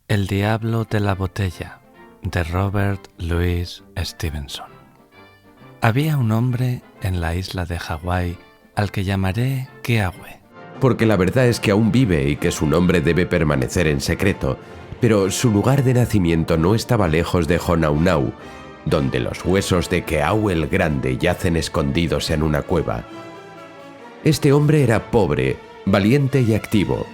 El diablo de la botella, de Robert Louis Stevenson. Había un hombre en la isla de Hawái al que llamaré Keawe. Porque la verdad es que aún vive y que su nombre debe permanecer en secreto, pero su lugar de nacimiento no estaba lejos de Honaunau, donde los huesos de Keawe el Grande yacen escondidos en una cueva. Este hombre era pobre, valiente y activo.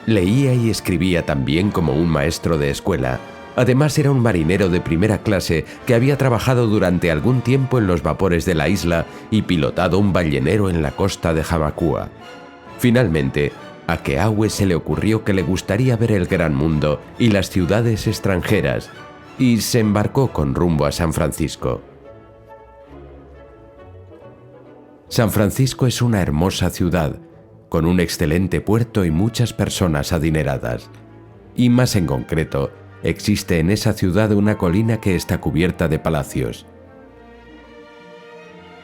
Leía y escribía tan bien como un maestro de escuela. Además era un marinero de primera clase que había trabajado durante algún tiempo en los vapores de la isla y pilotado un ballenero en la costa de Hamakua. Finalmente, a Keawe se le ocurrió que le gustaría ver el gran mundo y las ciudades extranjeras, y se embarcó con rumbo a San Francisco. San Francisco es una hermosa ciudad, con un excelente puerto y muchas personas adineradas. Y más en concreto, existe en esa ciudad una colina que está cubierta de palacios.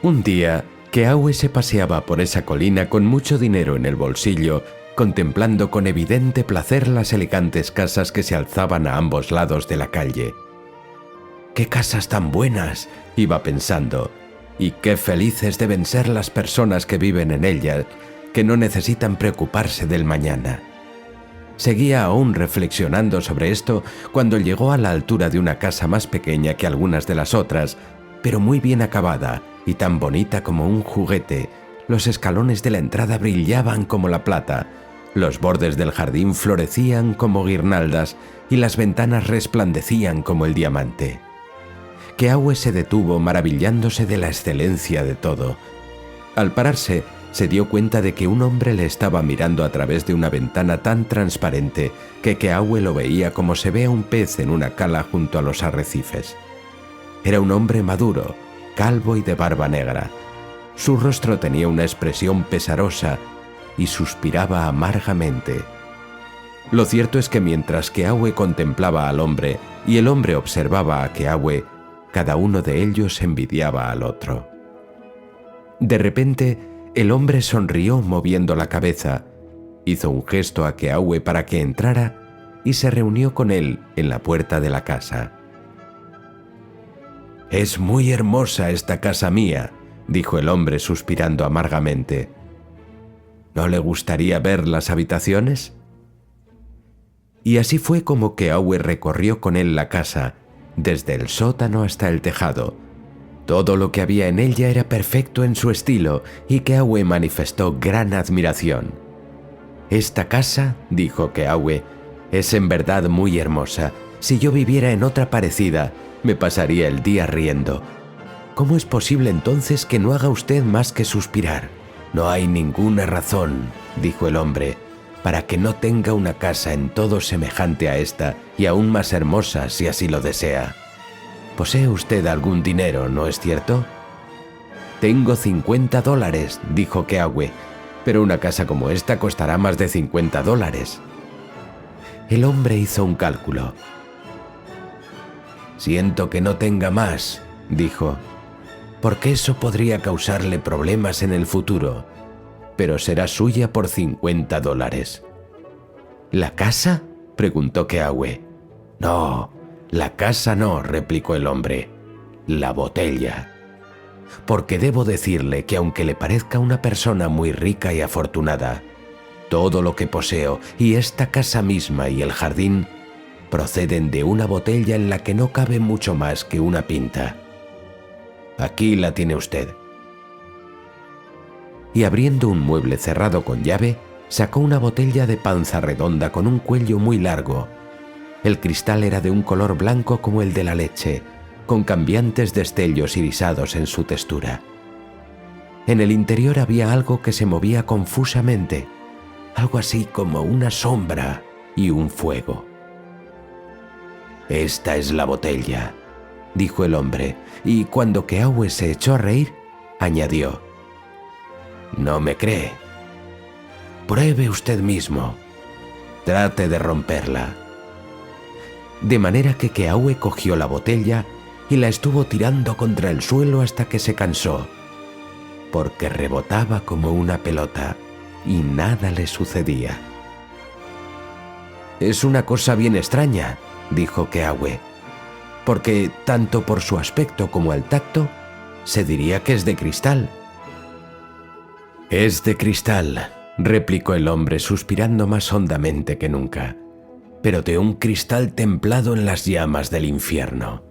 Un día, Keawe se paseaba por esa colina con mucho dinero en el bolsillo, contemplando con evidente placer las elegantes casas que se alzaban a ambos lados de la calle. ¡Qué casas tan buenas!, iba pensando, y qué felices deben ser las personas que viven en ellas, que no necesitan preocuparse del mañana. Seguía aún reflexionando sobre esto cuando llegó a la altura de una casa más pequeña que algunas de las otras, pero muy bien acabada y tan bonita como un juguete. Los escalones de la entrada brillaban como la plata, los bordes del jardín florecían como guirnaldas y las ventanas resplandecían como el diamante. Keawe se detuvo maravillándose de la excelencia de todo. Al pararse, se dio cuenta de que un hombre le estaba mirando a través de una ventana tan transparente que Keawe lo veía como se ve a un pez en una cala junto a los arrecifes. Era un hombre maduro, calvo y de barba negra. Su rostro tenía una expresión pesarosa y suspiraba amargamente. Lo cierto es que mientras Keawe contemplaba al hombre y el hombre observaba a Keawe, cada uno de ellos envidiaba al otro. De repente, el hombre sonrió moviendo la cabeza, hizo un gesto a Keawe para que entrara y se reunió con él en la puerta de la casa. «Es muy hermosa esta casa mía», dijo el hombre suspirando amargamente. «¿No le gustaría ver las habitaciones?» Y así fue como Keawe recorrió con él la casa, desde el sótano hasta el tejado. Todo lo que había en ella era perfecto en su estilo y Keawe manifestó gran admiración. «Esta casa», dijo Keawe, «es en verdad muy hermosa. Si yo viviera en otra parecida, me pasaría el día riendo. ¿Cómo es posible entonces que no haga usted más que suspirar?» «No hay ninguna razón», dijo el hombre, «para que no tenga una casa en todo semejante a esta y aún más hermosa si así lo desea. Posee usted algún dinero, ¿no es cierto?» «Tengo $50», dijo Keawe, «pero una casa como esta costará más de $50». El hombre hizo un cálculo. «Siento que no tenga más», dijo, «porque eso podría causarle problemas en el futuro, pero será suya por $50». «¿La casa?», preguntó Keawe. «No, la casa no», replicó el hombre, «la botella. Porque debo decirle que aunque le parezca una persona muy rica y afortunada, todo lo que poseo y esta casa misma y el jardín proceden de una botella en la que no cabe mucho más que una pinta. Aquí la tiene usted». Y abriendo un mueble cerrado con llave, sacó una botella de panza redonda con un cuello muy largo. El cristal era de un color blanco como el de la leche, con cambiantes destellos irisados en su textura. En el interior había algo que se movía confusamente, algo así como una sombra y un fuego. «Esta es la botella», dijo el hombre, y cuando Keawe se echó a reír, añadió: «¿No me cree? Pruebe usted mismo. Trate de romperla». De manera que Keawe cogió la botella y la estuvo tirando contra el suelo hasta que se cansó, porque rebotaba como una pelota y nada le sucedía. Es una cosa bien extraña, dijo Keawe, porque tanto por su aspecto como el tacto, se diría que es de cristal. Es de cristal, replicó el hombre suspirando más hondamente que nunca, pero de un cristal templado en las llamas del infierno.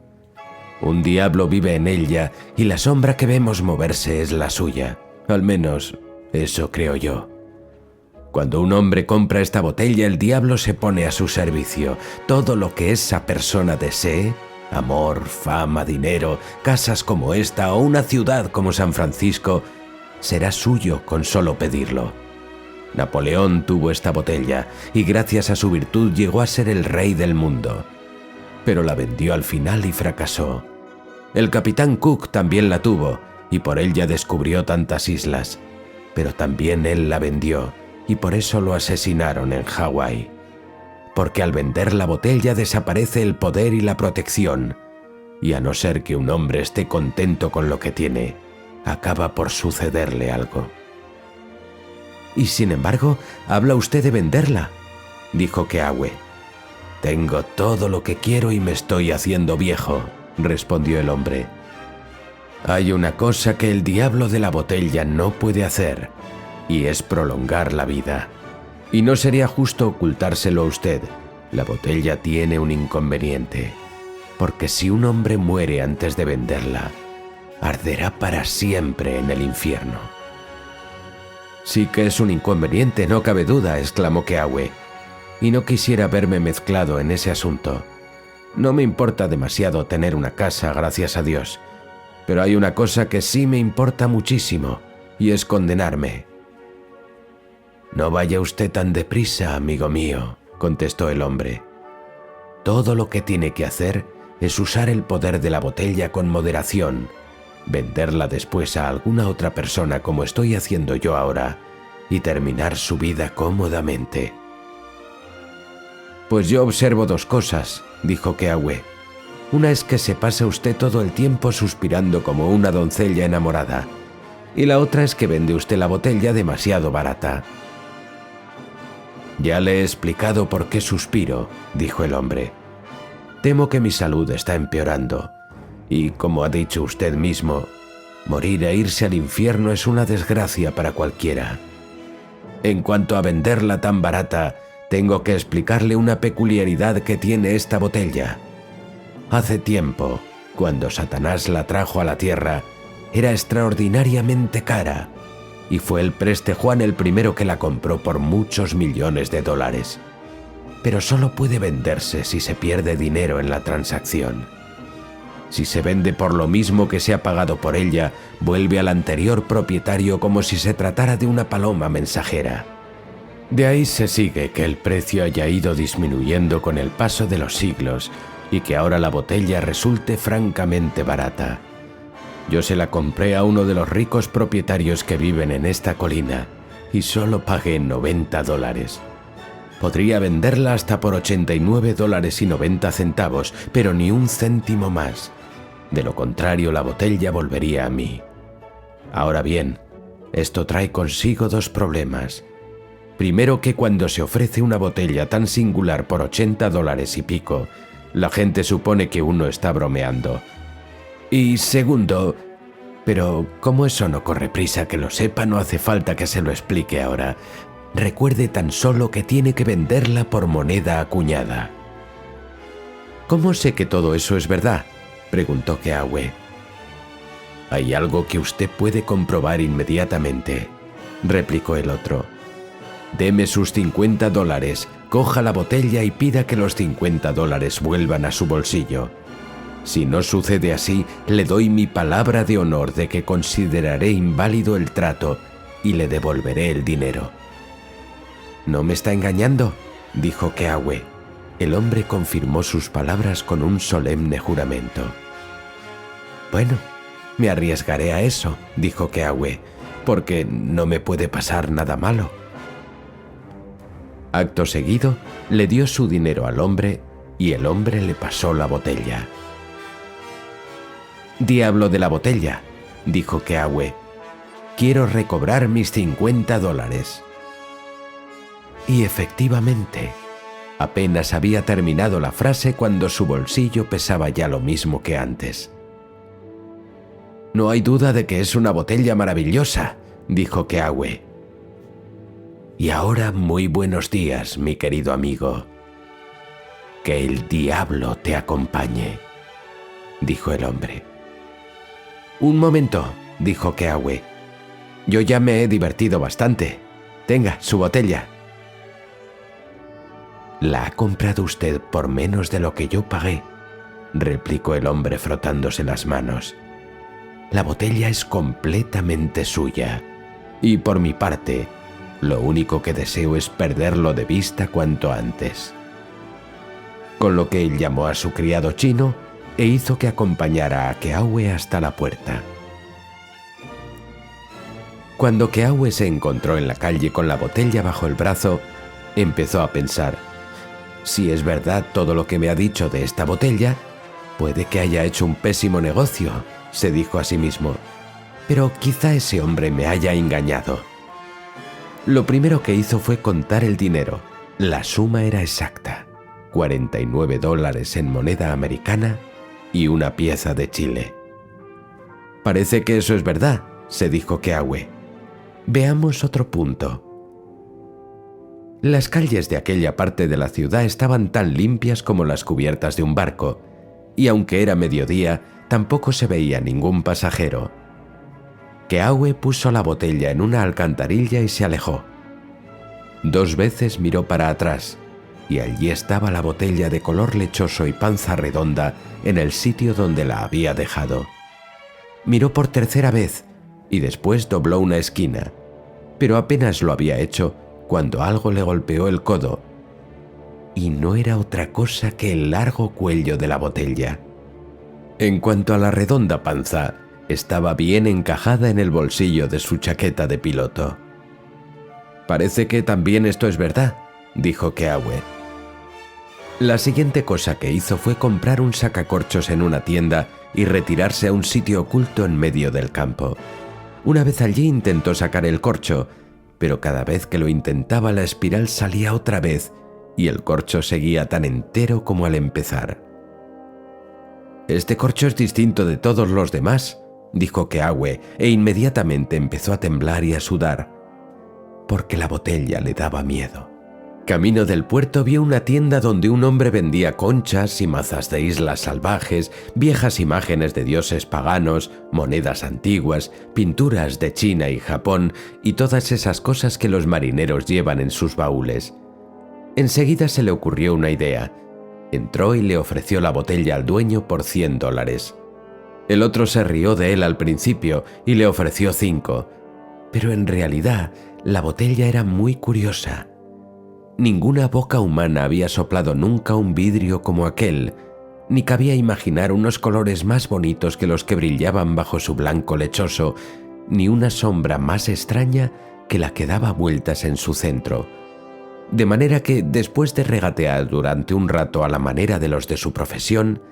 Un diablo vive en ella y la sombra que vemos moverse es la suya, al menos eso creo yo. Cuando un hombre compra esta botella, el diablo se pone a su servicio. Todo lo que esa persona desee, amor, fama, dinero, casas como esta o una ciudad como San Francisco, será suyo con solo pedirlo. Napoleón tuvo esta botella y gracias a su virtud llegó a ser el rey del mundo. Pero la vendió al final y fracasó. El capitán Cook también la tuvo y por ella descubrió tantas islas, pero también él la vendió y por eso lo asesinaron en Hawái. Porque al vender la botella desaparece el poder y la protección, y a no ser que un hombre esté contento con lo que tiene, acaba por sucederle algo. Y sin embargo, habla usted de venderla, dijo Keawe. Tengo todo lo que quiero y me estoy haciendo viejo, respondió el hombre. Hay una cosa que el diablo de la botella no puede hacer, y es prolongar la vida. Y no sería justo ocultárselo a usted. La botella tiene un inconveniente, porque si un hombre muere antes de venderla, arderá para siempre en el infierno. Sí que es un inconveniente, no cabe duda, exclamó Keawe, y no quisiera verme mezclado en ese asunto. No me importa demasiado tener una casa, gracias a Dios, pero hay una cosa que sí me importa muchísimo, y es condenarme. No vaya usted tan deprisa, amigo mío, contestó el hombre. Todo lo que tiene que hacer es usar el poder de la botella con moderación, venderla después a alguna otra persona como estoy haciendo yo ahora y terminar su vida cómodamente. Pues yo observo dos cosas, dijo Keawe. Una es que se pasa usted todo el tiempo suspirando como una doncella enamorada, y la otra es que vende usted la botella demasiado barata. Ya le he explicado por qué suspiro, dijo el hombre. Temo que mi salud está empeorando, y como ha dicho usted mismo, morir e irse al infierno es una desgracia para cualquiera. En cuanto a venderla tan barata, tengo que explicarle una peculiaridad que tiene esta botella. Hace tiempo, cuando Satanás la trajo a la tierra, era extraordinariamente cara, y fue el preste Juan el primero que la compró por muchos millones de dólares. Pero solo puede venderse si se pierde dinero en la transacción. Si se vende por lo mismo que se ha pagado por ella, vuelve al anterior propietario como si se tratara de una paloma mensajera. De ahí se sigue que el precio haya ido disminuyendo con el paso de los siglos y que ahora la botella resulte francamente barata. Yo se la compré a uno de los ricos propietarios que viven en esta colina y solo pagué $90. Podría venderla hasta por $89.90, pero ni un céntimo más. De lo contrario, la botella volvería a mí. Ahora bien, esto trae consigo dos problemas. Primero, que cuando se ofrece una botella tan singular por $80 y pico, la gente supone que uno está bromeando. Y segundo, pero como eso no corre prisa que lo sepa, no hace falta que se lo explique ahora. Recuerde tan solo que tiene que venderla por moneda acuñada. ¿Cómo sé que todo eso es verdad?, preguntó Keawe. Hay algo que usted puede comprobar inmediatamente, replicó el otro. Deme sus $50, coja la botella y pida que los $50 vuelvan a su bolsillo. Si no sucede así, le doy mi palabra de honor de que consideraré inválido el trato y le devolveré el dinero. ¿No me está engañando?, dijo Keawe. El hombre confirmó sus palabras con un solemne juramento. Bueno, me arriesgaré a eso, dijo Keawe, porque no me puede pasar nada malo. Acto seguido, le dio su dinero al hombre y el hombre le pasó la botella. «Diablo de la botella», dijo Keawe. «Quiero recobrar mis $50». Y efectivamente, Apenas había terminado la frase cuando su bolsillo pesaba ya lo mismo que antes. «No hay duda de que es una botella maravillosa», dijo Keawe. «Y ahora muy buenos días, mi querido amigo. Que el diablo te acompañe», dijo el hombre. «Un momento», dijo Keawe. «Yo ya me he divertido bastante. Tenga, su botella». «La ha comprado usted por menos de lo que yo pagué», replicó el hombre frotándose las manos. «La botella es completamente suya, y por mi parte, lo único que deseo es perderlo de vista cuanto antes». Con lo que él llamó a su criado chino e hizo que acompañara a Keawe hasta la puerta. Cuando Keawe se encontró en la calle con la botella bajo el brazo, empezó a pensar: si es verdad todo lo que me ha dicho de esta botella, puede que haya hecho un pésimo negocio, se dijo a sí mismo, pero quizá ese hombre me haya engañado. Lo primero que hizo fue contar el dinero. La suma era exacta: $49 en moneda americana y una pieza de chile. «Parece que eso es verdad», se dijo Keawe. «Veamos otro punto». Las calles de aquella parte de la ciudad estaban tan limpias como las cubiertas de un barco, y aunque era mediodía, tampoco se veía ningún pasajero. Keawe puso la botella en una alcantarilla y se alejó. 2 veces miró para atrás, y allí estaba la botella de color lechoso y panza redonda en el sitio donde la había dejado. Miró por tercera vez y después dobló una esquina, pero apenas lo había hecho cuando algo le golpeó el codo, y no era otra cosa que el largo cuello de la botella. En cuanto a la redonda panza, estaba bien encajada en el bolsillo de su chaqueta de piloto. «Parece que también esto es verdad», dijo Keawe. La siguiente cosa que hizo fue comprar un sacacorchos en una tienda y retirarse a un sitio oculto en medio del campo. Una vez allí intentó sacar el corcho, pero cada vez que lo intentaba la espiral salía otra vez y el corcho seguía tan entero como al empezar. «Este corcho es distinto de todos los demás», dijo Keawe, e inmediatamente empezó a temblar y a sudar, porque la botella le daba miedo. Camino del puerto vio una tienda donde un hombre vendía conchas y mazas de islas salvajes, viejas imágenes de dioses paganos, monedas antiguas, pinturas de China y Japón y todas esas cosas que los marineros llevan en sus baúles. Enseguida se le ocurrió una idea. Entró y le ofreció la botella al dueño por $100. El otro se rió de él al principio y le ofreció 5, pero en realidad la botella era muy curiosa. Ninguna boca humana había soplado nunca un vidrio como aquel, ni cabía imaginar unos colores más bonitos que los que brillaban bajo su blanco lechoso, ni una sombra más extraña que la que daba vueltas en su centro. De manera que, después de regatear durante un rato a la manera de los de su profesión,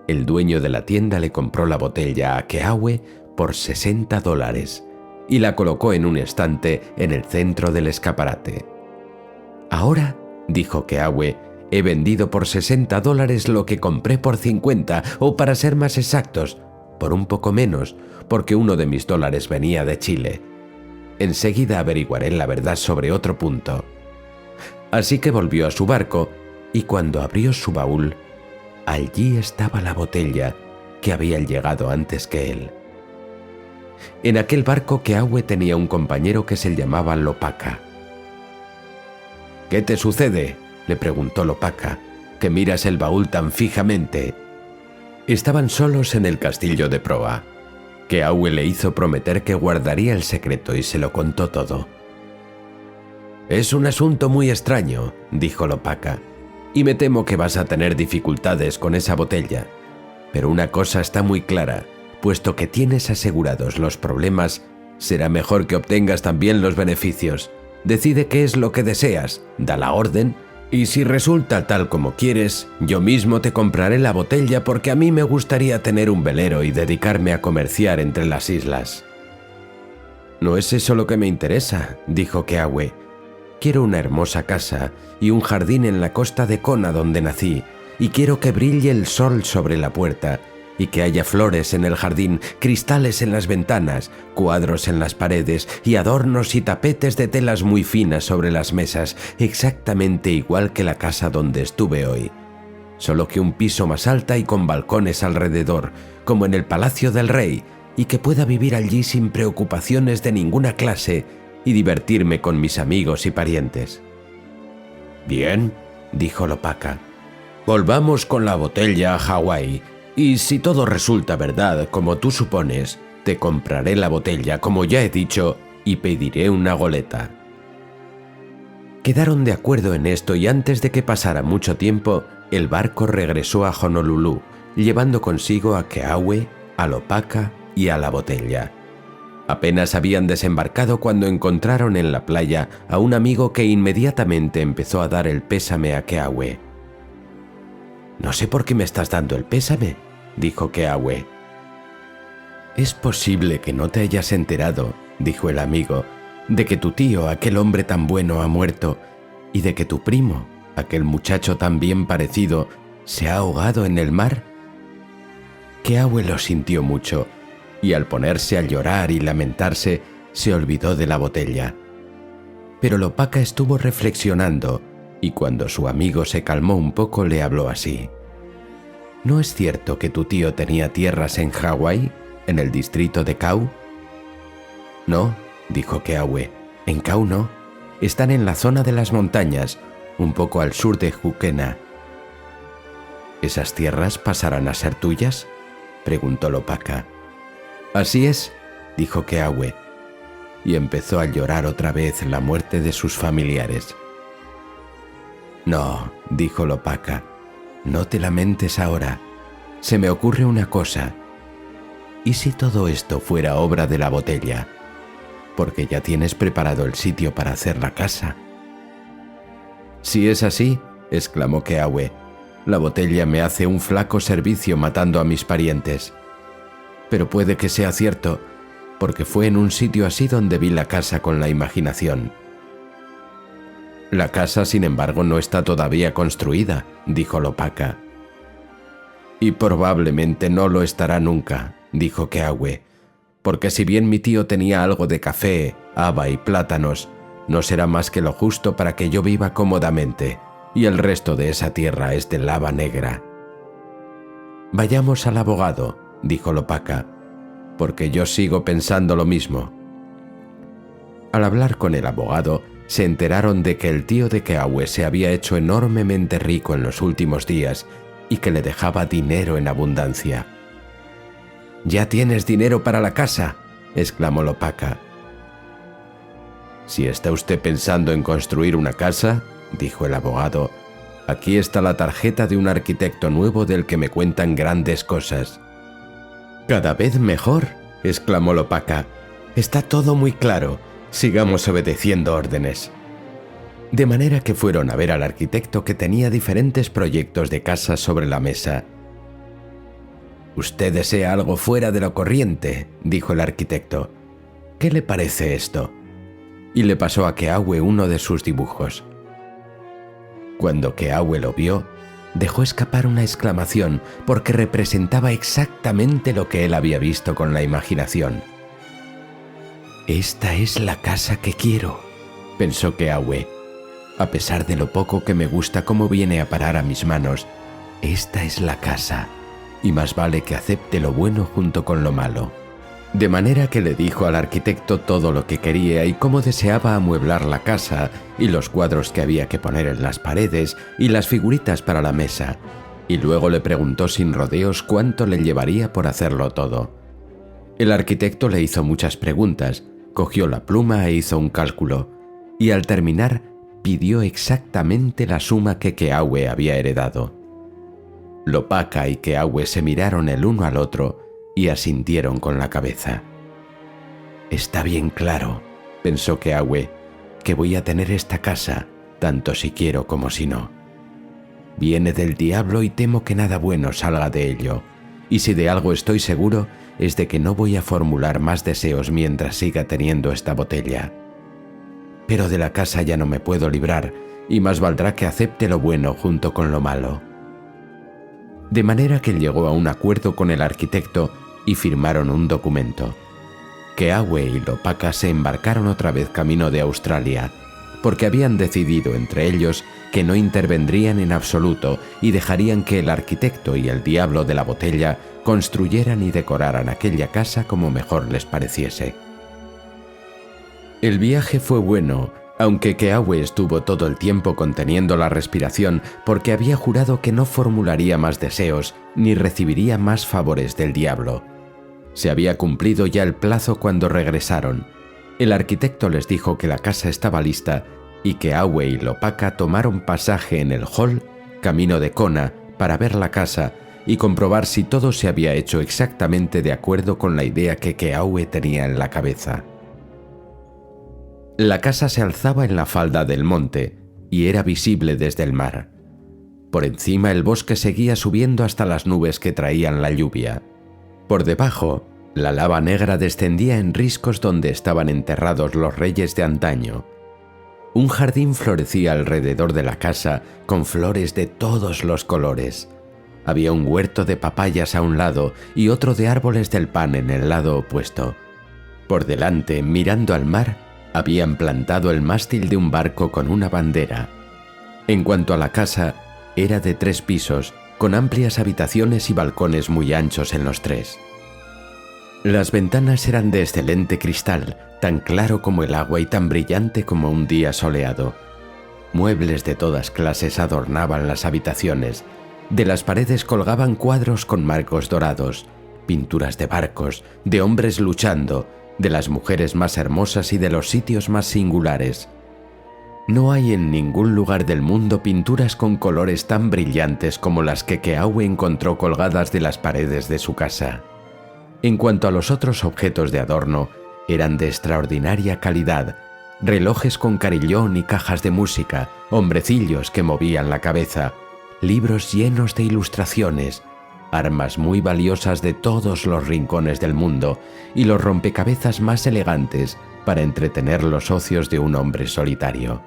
el dueño de la tienda le compró la botella a Keawe por $60 y la colocó en un estante en el centro del escaparate. «Ahora», dijo Keawe, «he vendido por $60 lo que compré por 50, o para ser más exactos, por un poco menos, porque uno de mis dólares venía de Chile. Enseguida averiguaré la verdad sobre otro punto». Así que volvió a su barco, y cuando abrió su baúl, allí estaba la botella, que había llegado antes que él. En aquel barco Keawe tenía un compañero que se llamaba Lopaka. «¿Qué te sucede?», le preguntó Lopaka, «que miras el baúl tan fijamente». Estaban solos en el castillo de proa. Keawe le hizo prometer que guardaría el secreto y se lo contó todo. «Es un asunto muy extraño», dijo Lopaka, «y me temo que vas a tener dificultades con esa botella. Pero una cosa está muy clara, puesto que tienes asegurados los problemas, será mejor que obtengas también los beneficios. Decide qué es lo que deseas, da la orden, y si resulta tal como quieres, yo mismo te compraré la botella porque a mí me gustaría tener un velero y dedicarme a comerciar entre las islas». «No es eso lo que me interesa», dijo Keawe. Quiero una hermosa casa y un jardín en la costa de Kona donde nací, y quiero que brille el sol sobre la puerta, y que haya flores en el jardín, cristales en las ventanas, cuadros en las paredes y adornos y tapetes de telas muy finas sobre las mesas, exactamente igual que la casa donde estuve hoy. Solo que un piso más alta y con balcones alrededor, como en el Palacio del Rey, y que pueda vivir allí sin preocupaciones de ninguna clase y divertirme con mis amigos y parientes. Bien, dijo Lopaka. Volvamos con la botella a Hawái, y si todo resulta verdad como tú supones, te compraré la botella, como ya he dicho, y pediré una goleta. Quedaron de acuerdo en esto y antes de que pasara mucho tiempo, el barco regresó a Honolulu, llevando consigo a Keawe, a Lopaka y a la botella. Apenas habían desembarcado cuando encontraron en la playa a un amigo que inmediatamente empezó a dar el pésame a Keawe. «No sé por qué me estás dando el pésame», dijo Keawe. «Es posible que no te hayas enterado», dijo el amigo, «de que tu tío, aquel hombre tan bueno, ha muerto, y de que tu primo, aquel muchacho tan bien parecido, se ha ahogado en el mar». Keawe lo sintió mucho, y al ponerse a llorar y lamentarse, se olvidó de la botella. Pero Lopaka estuvo reflexionando, y cuando su amigo se calmó un poco le habló así. «¿No es cierto que tu tío tenía tierras en Hawái, en el distrito de Kau?» «No», dijo Keawe, «en Kau no. Están en la zona de las montañas, un poco al sur de Jukena». «¿Esas tierras pasarán a ser tuyas?», preguntó Lopaka. «Así es», dijo Keawe, y empezó a llorar otra vez la muerte de sus familiares. «No», dijo Lopaka, «no te lamentes ahora. Se me ocurre una cosa. ¿Y si todo esto fuera obra de la botella? Porque ya tienes preparado el sitio para hacer la casa». «Si es así», exclamó Keawe, «la botella me hace un flaco servicio matando a mis parientes. Pero puede que sea cierto, porque fue en un sitio así donde vi la casa con la imaginación». «La casa, sin embargo, no está todavía construida», dijo Lopaka. «Y probablemente no lo estará nunca», dijo Keawe, «porque si bien mi tío tenía algo de café, haba y plátanos, no será más que lo justo para que yo viva cómodamente, y el resto de esa tierra es de lava negra». «Vayamos al abogado», dijo Lopaka, «porque yo sigo pensando lo mismo». Al hablar con el abogado, se enteraron de que el tío de Keawe se había hecho enormemente rico en los últimos días y que le dejaba dinero en abundancia. «¿Ya tienes dinero para la casa?», exclamó Lopaka. «Si está usted pensando en construir una casa», dijo el abogado, «aquí está la tarjeta de un arquitecto nuevo del que me cuentan grandes cosas». «Cada vez mejor», exclamó Lopaka. «Está todo muy claro. Sigamos obedeciendo órdenes». De manera que fueron a ver al arquitecto que tenía diferentes proyectos de casas sobre la mesa. «Usted desea algo fuera de lo corriente», dijo el arquitecto. «¿Qué le parece esto?». Y le pasó a Keawe uno de sus dibujos. Cuando Keawe lo vio, dejó escapar una exclamación porque representaba exactamente lo que él había visto con la imaginación. «Esta es la casa que quiero», pensó Keawe. «A pesar de lo poco que me gusta cómo viene a parar a mis manos, esta es la casa, y más vale que acepte lo bueno junto con lo malo». De manera que le dijo al arquitecto todo lo que quería y cómo deseaba amueblar la casa, y los cuadros que había que poner en las paredes y las figuritas para la mesa, y luego le preguntó sin rodeos cuánto le llevaría por hacerlo todo. El arquitecto le hizo muchas preguntas, cogió la pluma e hizo un cálculo, y al terminar pidió exactamente la suma que Keawe había heredado. Lopaka y Keawe se miraron el uno al otro y asintieron con la cabeza. «Está bien claro», pensó Keawe, «que voy a tener esta casa, tanto si quiero como si no. Viene del diablo y temo que nada bueno salga de ello, y si de algo estoy seguro es de que no voy a formular más deseos mientras siga teniendo esta botella». pero de la casa ya no me puedo librar, y más valdrá que acepte lo bueno junto con lo malo. De manera que llegó a un acuerdo con el arquitecto y firmaron un documento. Keawe y Lopaka se embarcaron otra vez camino de Australia, porque habían decidido entre ellos que no intervendrían en absoluto y dejarían que el arquitecto y el diablo de la botella construyeran y decoraran aquella casa como mejor les pareciese. El viaje fue bueno, aunque Keawe estuvo todo el tiempo conteniendo la respiración porque había jurado que no formularía más deseos ni recibiría más favores del diablo. Se había cumplido ya el plazo cuando regresaron. El arquitecto les dijo que la casa estaba lista y Keawe y Lopaka tomaron pasaje en el hall, camino de Kona, para ver la casa y comprobar si todo se había hecho exactamente de acuerdo con la idea que Keawe tenía en la cabeza. La casa se alzaba en la falda del monte y era visible desde el mar. Por encima el bosque seguía subiendo hasta las nubes que traían la lluvia. Por debajo, la lava negra descendía en riscos donde estaban enterrados los reyes de antaño. Un jardín florecía alrededor de la casa con flores de todos los colores. Había un huerto de papayas a un lado y otro de árboles del pan en el lado opuesto. Por delante, mirando al mar, habían plantado el mástil de un barco con una bandera. En cuanto a la casa, era de 3 pisos, con amplias habitaciones y balcones muy anchos en los 3. Las ventanas eran de excelente cristal, tan claro como el agua y tan brillante como un día soleado. Muebles de todas clases adornaban las habitaciones. De las paredes colgaban cuadros con marcos dorados, pinturas de barcos, de hombres luchando, de las mujeres más hermosas y de los sitios más singulares. No hay en ningún lugar del mundo pinturas con colores tan brillantes como las que Keawe encontró colgadas de las paredes de su casa. En cuanto a los otros objetos de adorno, eran de extraordinaria calidad: relojes con carillón y cajas de música, hombrecillos que movían la cabeza, libros llenos de ilustraciones, armas muy valiosas de todos los rincones del mundo y los rompecabezas más elegantes para entretener los ocios de un hombre solitario.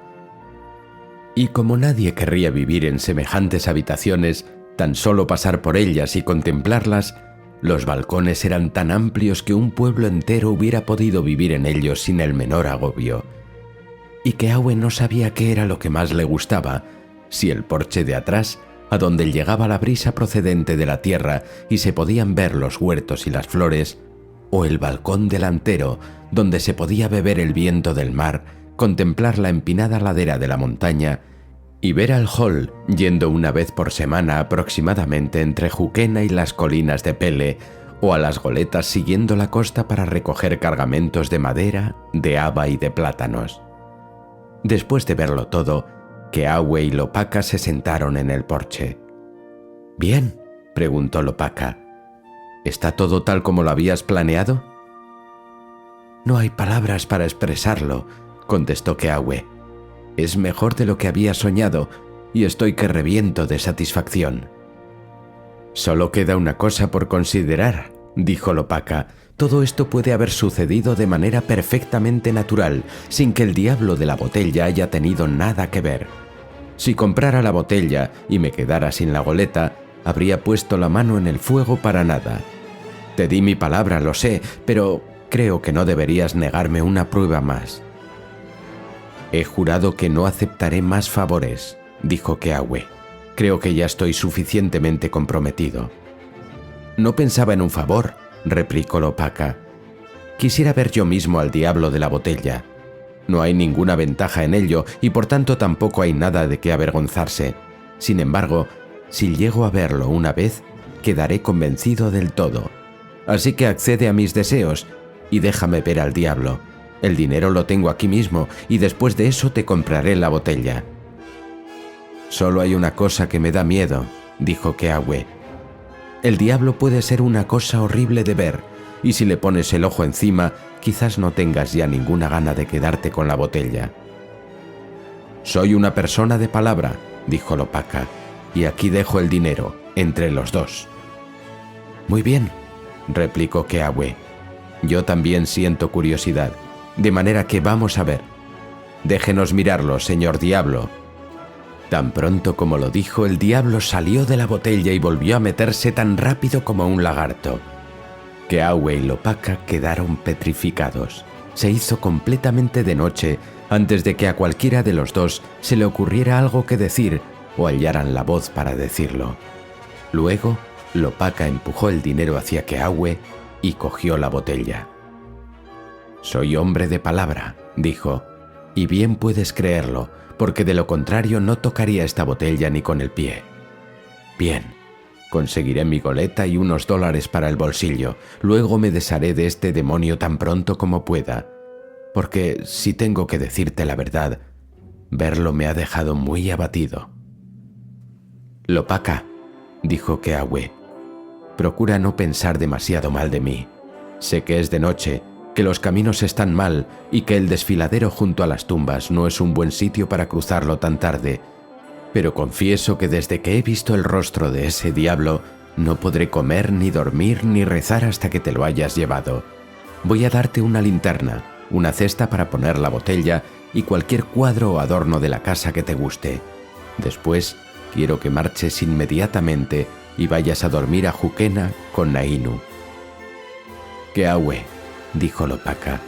Y como nadie querría vivir en semejantes habitaciones, tan solo pasar por ellas y contemplarlas, los balcones eran tan amplios que un pueblo entero hubiera podido vivir en ellos sin el menor agobio. Y Keawe no sabía qué era lo que más le gustaba, si el porche de atrás, a donde llegaba la brisa procedente de la tierra y se podían ver los huertos y las flores, o el balcón delantero, donde se podía beber el viento del mar, contemplar la empinada ladera de la montaña y ver al hall yendo una vez por semana aproximadamente entre Juquena y las colinas de Pele, o a las goletas siguiendo la costa para recoger cargamentos de madera, de haba y de plátanos. Después de verlo todo, Keawe y Lopaka se sentaron en el porche. «¿Bien?», preguntó Lopaka. «¿Está todo tal como lo habías planeado?». «No hay palabras para expresarlo», contestó Keawe. «Es mejor de lo que había soñado y estoy que reviento de satisfacción». «Solo queda una cosa por considerar», dijo Lopaka. «Todo esto puede haber sucedido de manera perfectamente natural, sin que el diablo de la botella haya tenido nada que ver. Si comprara la botella y me quedara sin la goleta, habría puesto la mano en el fuego para nada. Te di mi palabra, lo sé, pero creo que no deberías negarme una prueba más». «He jurado que no aceptaré más favores», dijo Keawe. «Creo que ya estoy suficientemente comprometido». «No pensaba en un favor», replicó Lopaka. «Quisiera ver yo mismo al diablo de la botella. No hay ninguna ventaja en ello y por tanto tampoco hay nada de qué avergonzarse. Sin embargo, si llego a verlo una vez, quedaré convencido del todo. Así que accede a mis deseos y déjame ver al diablo. El dinero lo tengo aquí mismo y después de eso te compraré la botella». «Solo hay una cosa que me da miedo», dijo Keawe. «El diablo puede ser una cosa horrible de ver, y si le pones el ojo encima, quizás no tengas ya ninguna gana de quedarte con la botella». «Soy una persona de palabra», dijo Lopaka, «y aquí dejo el dinero, entre los dos». «Muy bien», replicó Keawe. «Yo también siento curiosidad, de manera que vamos a ver». Déjenos mirarlo, señor diablo». Tan pronto como lo dijo, el diablo salió de la botella y volvió a meterse tan rápido como un lagarto. Keawe y Lopaka quedaron petrificados. Se hizo completamente de noche antes de que a cualquiera de los dos se le ocurriera algo que decir o hallaran la voz para decirlo. Luego, Lopaka empujó el dinero hacia Keawe y cogió la botella. «Soy hombre de palabra», dijo, «y bien puedes creerlo, porque de lo contrario no tocaría esta botella ni con el pie. Bien, conseguiré mi goleta y unos $, para el bolsillo. Luego me desharé de este demonio tan pronto como pueda, porque, si tengo que decirte la verdad, verlo me ha dejado muy abatido». «Lopaka», dijo Keawe, «procura no pensar demasiado mal de mí. Sé que es de noche, que los caminos están mal y que el desfiladero junto a las tumbas no es un buen sitio para cruzarlo tan tarde, pero confieso que desde que he visto el rostro de ese diablo no podré comer, ni dormir, ni rezar hasta que te lo hayas llevado. Voy a darte una linterna, una cesta para poner la botella y cualquier cuadro o adorno de la casa que te guste. Después quiero que marches inmediatamente y vayas a dormir a Jukena con Nainu». «Keawe», dijo Lopaka,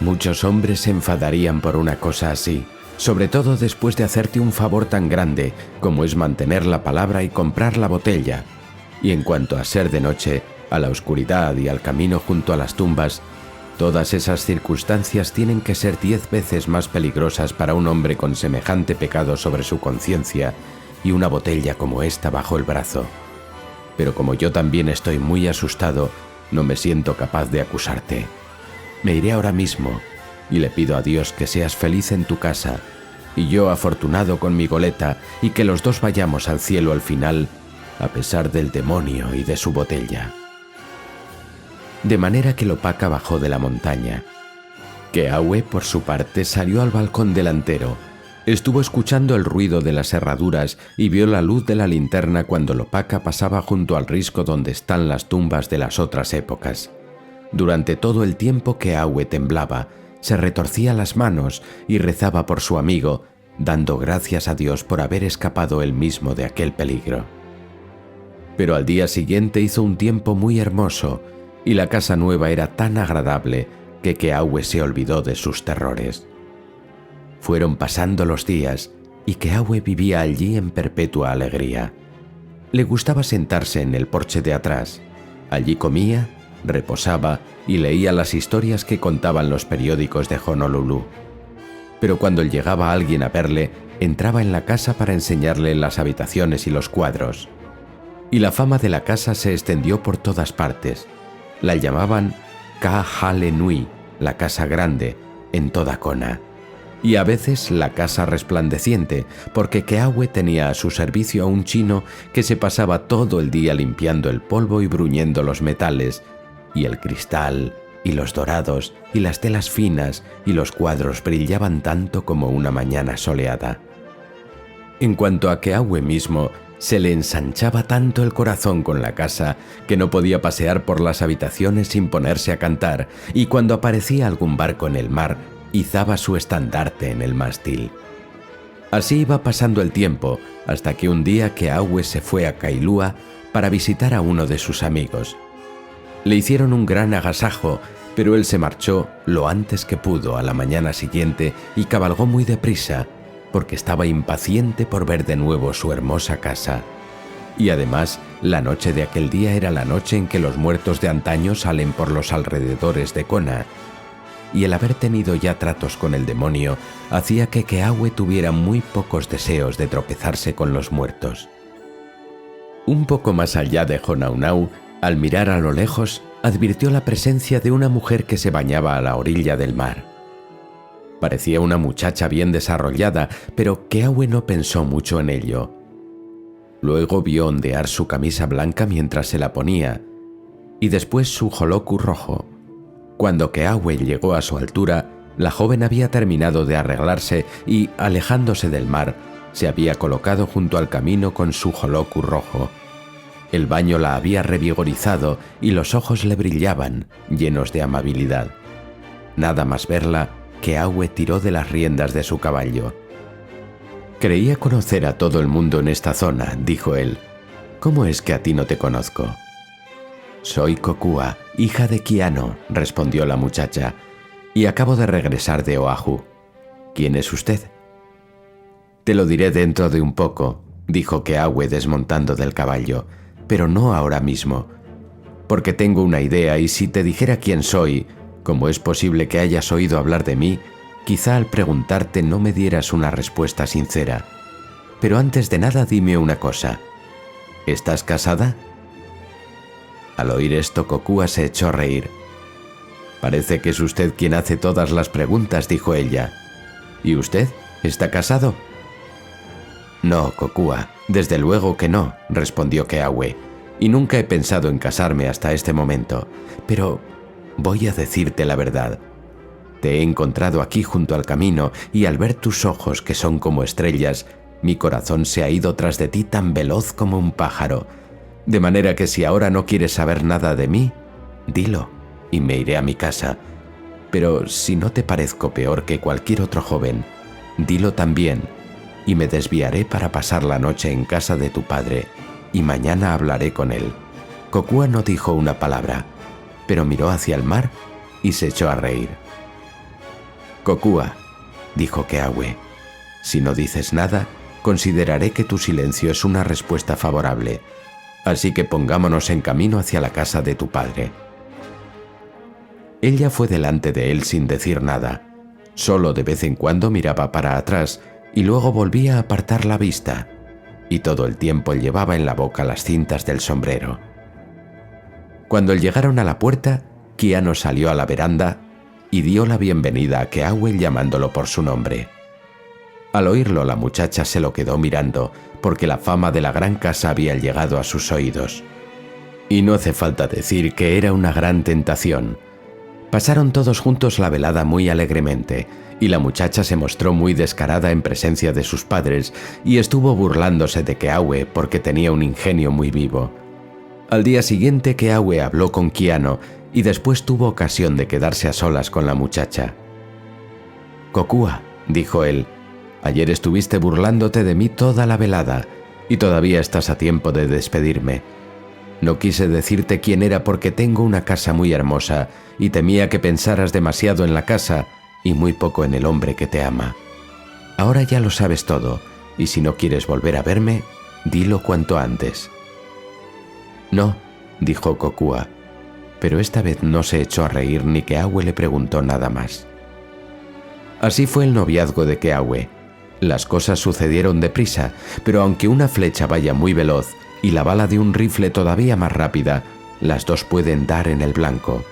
«muchos hombres se enfadarían por una cosa así, sobre todo después de hacerte un favor tan grande como es mantener la palabra y comprar la botella. Y en cuanto a ser de noche, a la oscuridad y al camino junto a las tumbas, todas esas circunstancias tienen que ser 10 veces más peligrosas para un hombre con semejante pecado sobre su conciencia y una botella como esta bajo el brazo. Pero como yo también estoy muy asustado, no me siento capaz de acusarte. Me iré ahora mismo y le pido a Dios que seas feliz en tu casa y yo afortunado con mi goleta y que los dos vayamos al cielo al final, a pesar del demonio y de su botella». De manera que Lopaka bajó de la montaña. Keawe, por su parte, salió al balcón delantero. Estuvo escuchando el ruido de las herraduras y vio la luz de la linterna cuando Lopaka pasaba junto al risco donde están las tumbas de las otras épocas. Durante todo el tiempo Keawe temblaba, se retorcía las manos y rezaba por su amigo, dando gracias a Dios por haber escapado él mismo de aquel peligro. Pero al día siguiente hizo un tiempo muy hermoso y la casa nueva era tan agradable que Keawe se olvidó de sus terrores. Fueron pasando los días y Keawe vivía allí en perpetua alegría. Le gustaba sentarse en el porche de atrás. Allí comía, reposaba y leía las historias que contaban los periódicos de Honolulu. Pero cuando llegaba alguien a verle, entraba en la casa para enseñarle las habitaciones y los cuadros. Y la fama de la casa se extendió por todas partes. La llamaban Kahale Nui, la casa grande, en toda Kona. Y a veces la casa resplandeciente, porque Keawe tenía a su servicio a un chino que se pasaba todo el día limpiando el polvo y bruñendo los metales, y el cristal, y los dorados, y las telas finas, y los cuadros brillaban tanto como una mañana soleada. En cuanto a Keawe mismo, se le ensanchaba tanto el corazón con la casa que no podía pasear por las habitaciones sin ponerse a cantar, y cuando aparecía algún barco en el mar, izaba su estandarte en el mástil. Así iba pasando el tiempo, hasta que un día Keawe se fue a Kailua para visitar a uno de sus amigos. Le hicieron un gran agasajo, pero él se marchó lo antes que pudo a la mañana siguiente y cabalgó muy deprisa, porque estaba impaciente por ver de nuevo su hermosa casa. Y además, la noche de aquel día era la noche en que los muertos de antaño salen por los alrededores de Kona, y el haber tenido ya tratos con el demonio hacía que Keawe tuviera muy pocos deseos de tropezarse con los muertos. Un poco más allá de Honaunau, al mirar a lo lejos, advirtió la presencia de una mujer que se bañaba a la orilla del mar. Parecía una muchacha bien desarrollada, pero Keawe no pensó mucho en ello. Luego vio ondear su camisa blanca mientras se la ponía, y después su joloku rojo. Cuando Keawe llegó a su altura, la joven había terminado de arreglarse y, alejándose del mar, se había colocado junto al camino con su joloku rojo. El baño la había revigorizado y los ojos le brillaban, llenos de amabilidad. Nada más verla, Keawe tiró de las riendas de su caballo. «Creía conocer a todo el mundo en esta zona», dijo él. «¿Cómo es que a ti no te conozco?» «Soy Kokua, hija de Kiano», respondió la muchacha, «y acabo de regresar de Oahu. ¿Quién es usted?» «Te lo diré dentro de un poco», dijo Keawe desmontando del caballo, «pero no ahora mismo, porque tengo una idea y si te dijera quién soy, como es posible que hayas oído hablar de mí, quizá al preguntarte no me dieras una respuesta sincera. Pero antes de nada dime una cosa. ¿Estás casada?» Al oír esto, Kokua se echó a reír. «Parece que es usted quien hace todas las preguntas», dijo ella. «¿Y usted? ¿Está casado?» «No, Kokua, desde luego que no», respondió Keawe, «y nunca he pensado en casarme hasta este momento. Pero voy a decirte la verdad. Te he encontrado aquí junto al camino y al ver tus ojos que son como estrellas, mi corazón se ha ido tras de ti tan veloz como un pájaro. De manera que si ahora no quieres saber nada de mí, dilo y me iré a mi casa. Pero si no te parezco peor que cualquier otro joven, dilo también y me desviaré para pasar la noche en casa de tu padre y mañana hablaré con él». Kokua no dijo una palabra, pero miró hacia el mar y se echó a reír. «Kokua», dijo Keawe, «si no dices nada, consideraré que tu silencio es una respuesta favorable. Así que pongámonos en camino hacia la casa de tu padre». Ella fue delante de él sin decir nada. Solo de vez en cuando miraba para atrás y luego volvía a apartar la vista, y todo el tiempo llevaba en la boca las cintas del sombrero. Cuando llegaron a la puerta, Kiano salió a la veranda y dio la bienvenida a Keawe llamándolo por su nombre. Al oírlo, la muchacha se lo quedó mirando, porque la fama de la gran casa había llegado a sus oídos. Y no hace falta decir que era una gran tentación. Pasaron todos juntos la velada muy alegremente, y la muchacha se mostró muy descarada en presencia de sus padres y estuvo burlándose de Keawe porque tenía un ingenio muy vivo. Al día siguiente, Keawe habló con Kiano y después tuvo ocasión de quedarse a solas con la muchacha. «Kokua», dijo él, «ayer estuviste burlándote de mí toda la velada y todavía estás a tiempo de despedirme. No quise decirte quién era porque tengo una casa muy hermosa y temía que pensaras demasiado en la casa y muy poco en el hombre que te ama. Ahora ya lo sabes todo, y si no quieres volver a verme, dilo cuanto antes». «No», dijo Kokua, pero esta vez no se echó a reír ni Keawe le preguntó nada más. Así fue el noviazgo de Keawe. Las cosas sucedieron deprisa, pero aunque una flecha vaya muy veloz y la bala de un rifle todavía más rápida, las dos pueden dar en el blanco.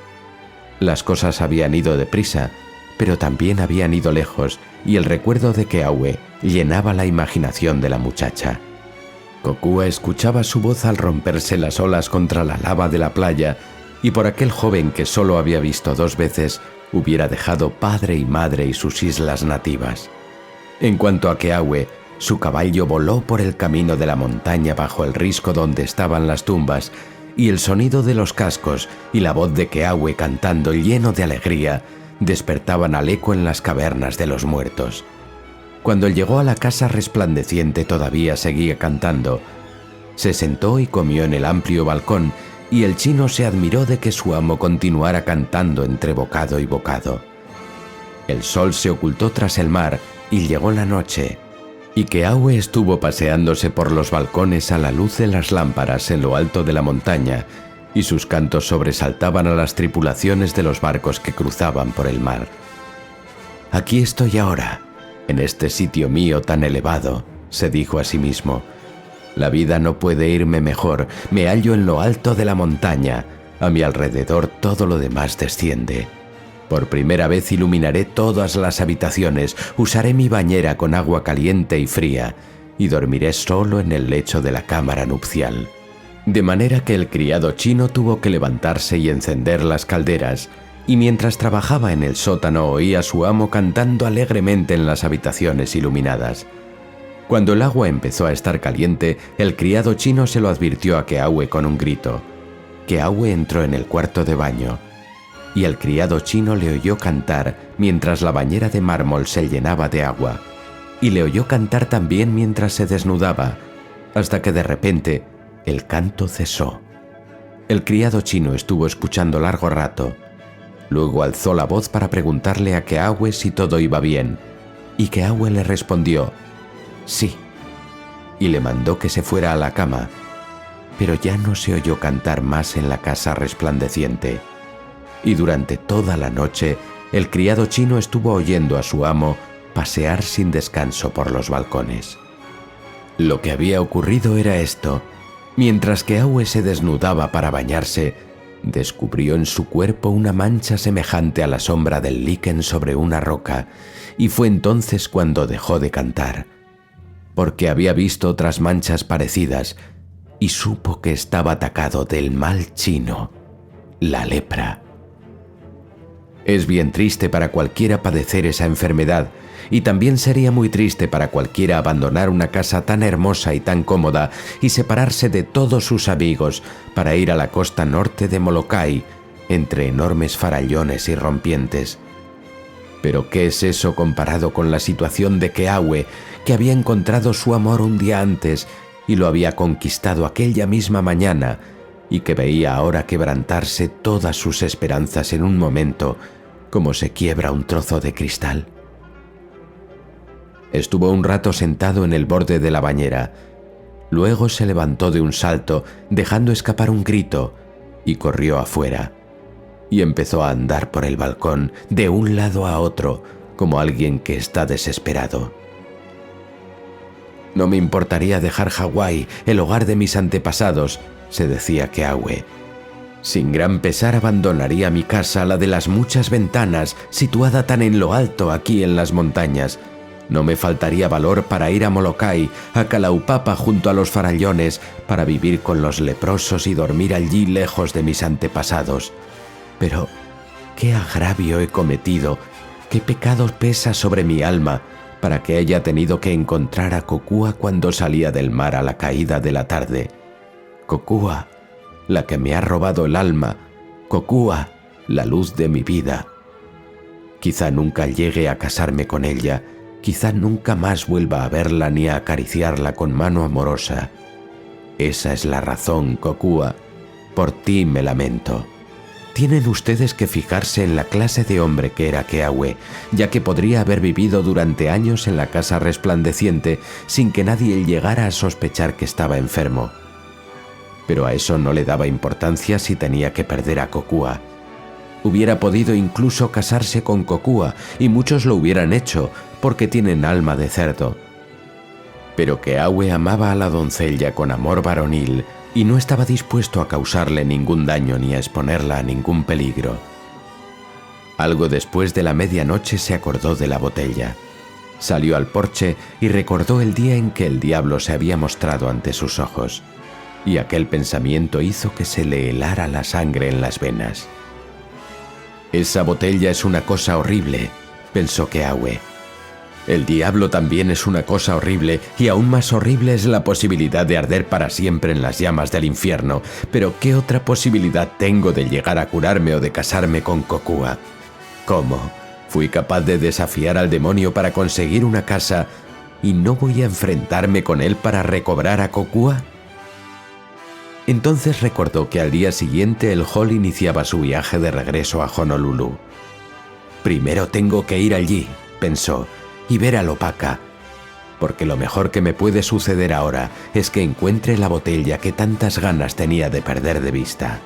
Las cosas habían ido deprisa, pero también habían ido lejos, y el recuerdo de Keawe llenaba la imaginación de la muchacha. Kokua escuchaba su voz al romperse las olas contra la lava de la playa, y por aquel joven que solo había visto 2 veces, hubiera dejado padre y madre y sus islas nativas. En cuanto a Keawe, su caballo voló por el camino de la montaña bajo el risco donde estaban las tumbas, y el sonido de los cascos y la voz de Keawe cantando lleno de alegría despertaban al eco en las cavernas de los muertos. Cuando llegó a la casa resplandeciente todavía seguía cantando. Se sentó y comió en el amplio balcón, y el chino se admiró de que su amo continuara cantando entre bocado y bocado. El sol se ocultó tras el mar y llegó la noche, y Keawe estuvo paseándose por los balcones a la luz de las lámparas en lo alto de la montaña, y sus cantos sobresaltaban a las tripulaciones de los barcos que cruzaban por el mar. «Aquí estoy ahora, en este sitio mío tan elevado», se dijo a sí mismo. «La vida no puede irme mejor, me hallo en lo alto de la montaña, a mi alrededor todo lo demás desciende. Por primera vez iluminaré todas las habitaciones, usaré mi bañera con agua caliente y fría, y dormiré solo en el lecho de la cámara nupcial». De manera que el criado chino tuvo que levantarse y encender las calderas, y mientras trabajaba en el sótano oía a su amo cantando alegremente en las habitaciones iluminadas. Cuando el agua empezó a estar caliente, el criado chino se lo advirtió a Keawe con un grito. Keawe entró en el cuarto de baño. y el criado chino le oyó cantar mientras la bañera de mármol se llenaba de agua, y le oyó cantar también mientras se desnudaba, hasta que de repente el canto cesó. El criado chino estuvo escuchando largo rato. Luego alzó la voz para preguntarle a Keawe si todo iba bien, y Keawe le respondió «sí», y le mandó que se fuera a la cama, pero ya no se oyó cantar más en la casa resplandeciente, y durante toda la noche el criado chino estuvo oyendo a su amo pasear sin descanso por los balcones. Lo que había ocurrido era esto: mientras Keawe se desnudaba para bañarse, descubrió en su cuerpo una mancha semejante a la sombra del liquen sobre una roca, y fue entonces cuando dejó de cantar, porque había visto otras manchas parecidas y supo que estaba atacado del mal chino, la lepra. Es bien triste para cualquiera padecer esa enfermedad, y también sería muy triste para cualquiera abandonar una casa tan hermosa y tan cómoda y separarse de todos sus amigos para ir a la costa norte de Molokai, entre enormes farallones y rompientes. Pero ¿qué es eso comparado con la situación de Keawe, que había encontrado su amor un día antes y lo había conquistado aquella misma mañana, y que veía ahora quebrantarse todas sus esperanzas en un momento, como se quiebra un trozo de cristal? Estuvo un rato sentado en el borde de la bañera. Luego se levantó de un salto, dejando escapar un grito, y corrió afuera. Y empezó a andar por el balcón, de un lado a otro, como alguien que está desesperado. «No me importaría dejar Hawái, el hogar de mis antepasados», se decía Keawe. «Sin gran pesar abandonaría mi casa, la de las muchas ventanas, situada tan en lo alto aquí en las montañas. No me faltaría valor para ir a Molokai, a Kalaupapa junto a los farallones, para vivir con los leprosos y dormir allí lejos de mis antepasados. Pero, ¿qué agravio he cometido? ¿Qué pecado pesa sobre mi alma para que haya tenido que encontrar a Kokua cuando salía del mar a la caída de la tarde? Kokua, la que me ha robado el alma. Kokua, la luz de mi vida. Quizá nunca llegue a casarme con ella. Quizá nunca más vuelva a verla ni a acariciarla con mano amorosa. Esa es la razón, Kokua. Por ti me lamento. Tienen ustedes que fijarse en la clase de hombre que era Keawe, ya que podría haber vivido durante años en la casa resplandeciente sin que nadie llegara a sospechar que estaba enfermo. Pero a eso no le daba importancia si tenía que perder a Kokua. Hubiera podido incluso casarse con Kokua, y muchos lo hubieran hecho, porque tienen alma de cerdo. Pero Keawe amaba a la doncella con amor varonil y no estaba dispuesto a causarle ningún daño ni a exponerla a ningún peligro. Algo después de la medianoche se acordó de la botella. Salió al porche y recordó el día en que el diablo se había mostrado ante sus ojos, y aquel pensamiento hizo que se le helara la sangre en las venas. «Esa botella es una cosa horrible», pensó Keawe. «El diablo también es una cosa horrible, y aún más horrible es la posibilidad de arder para siempre en las llamas del infierno. Pero ¿qué otra posibilidad tengo de llegar a curarme o de casarme con Kokua? ¿Cómo? Fui capaz de desafiar al demonio para conseguir una casa, ¿y no voy a enfrentarme con él para recobrar a Kokua?» Entonces recordó que al día siguiente el Hall iniciaba su viaje de regreso a Honolulu. «Primero tengo que ir allí», pensó, «y ver a Lopaka, porque lo mejor que me puede suceder ahora es que encuentre la botella que tantas ganas tenía de perder de vista».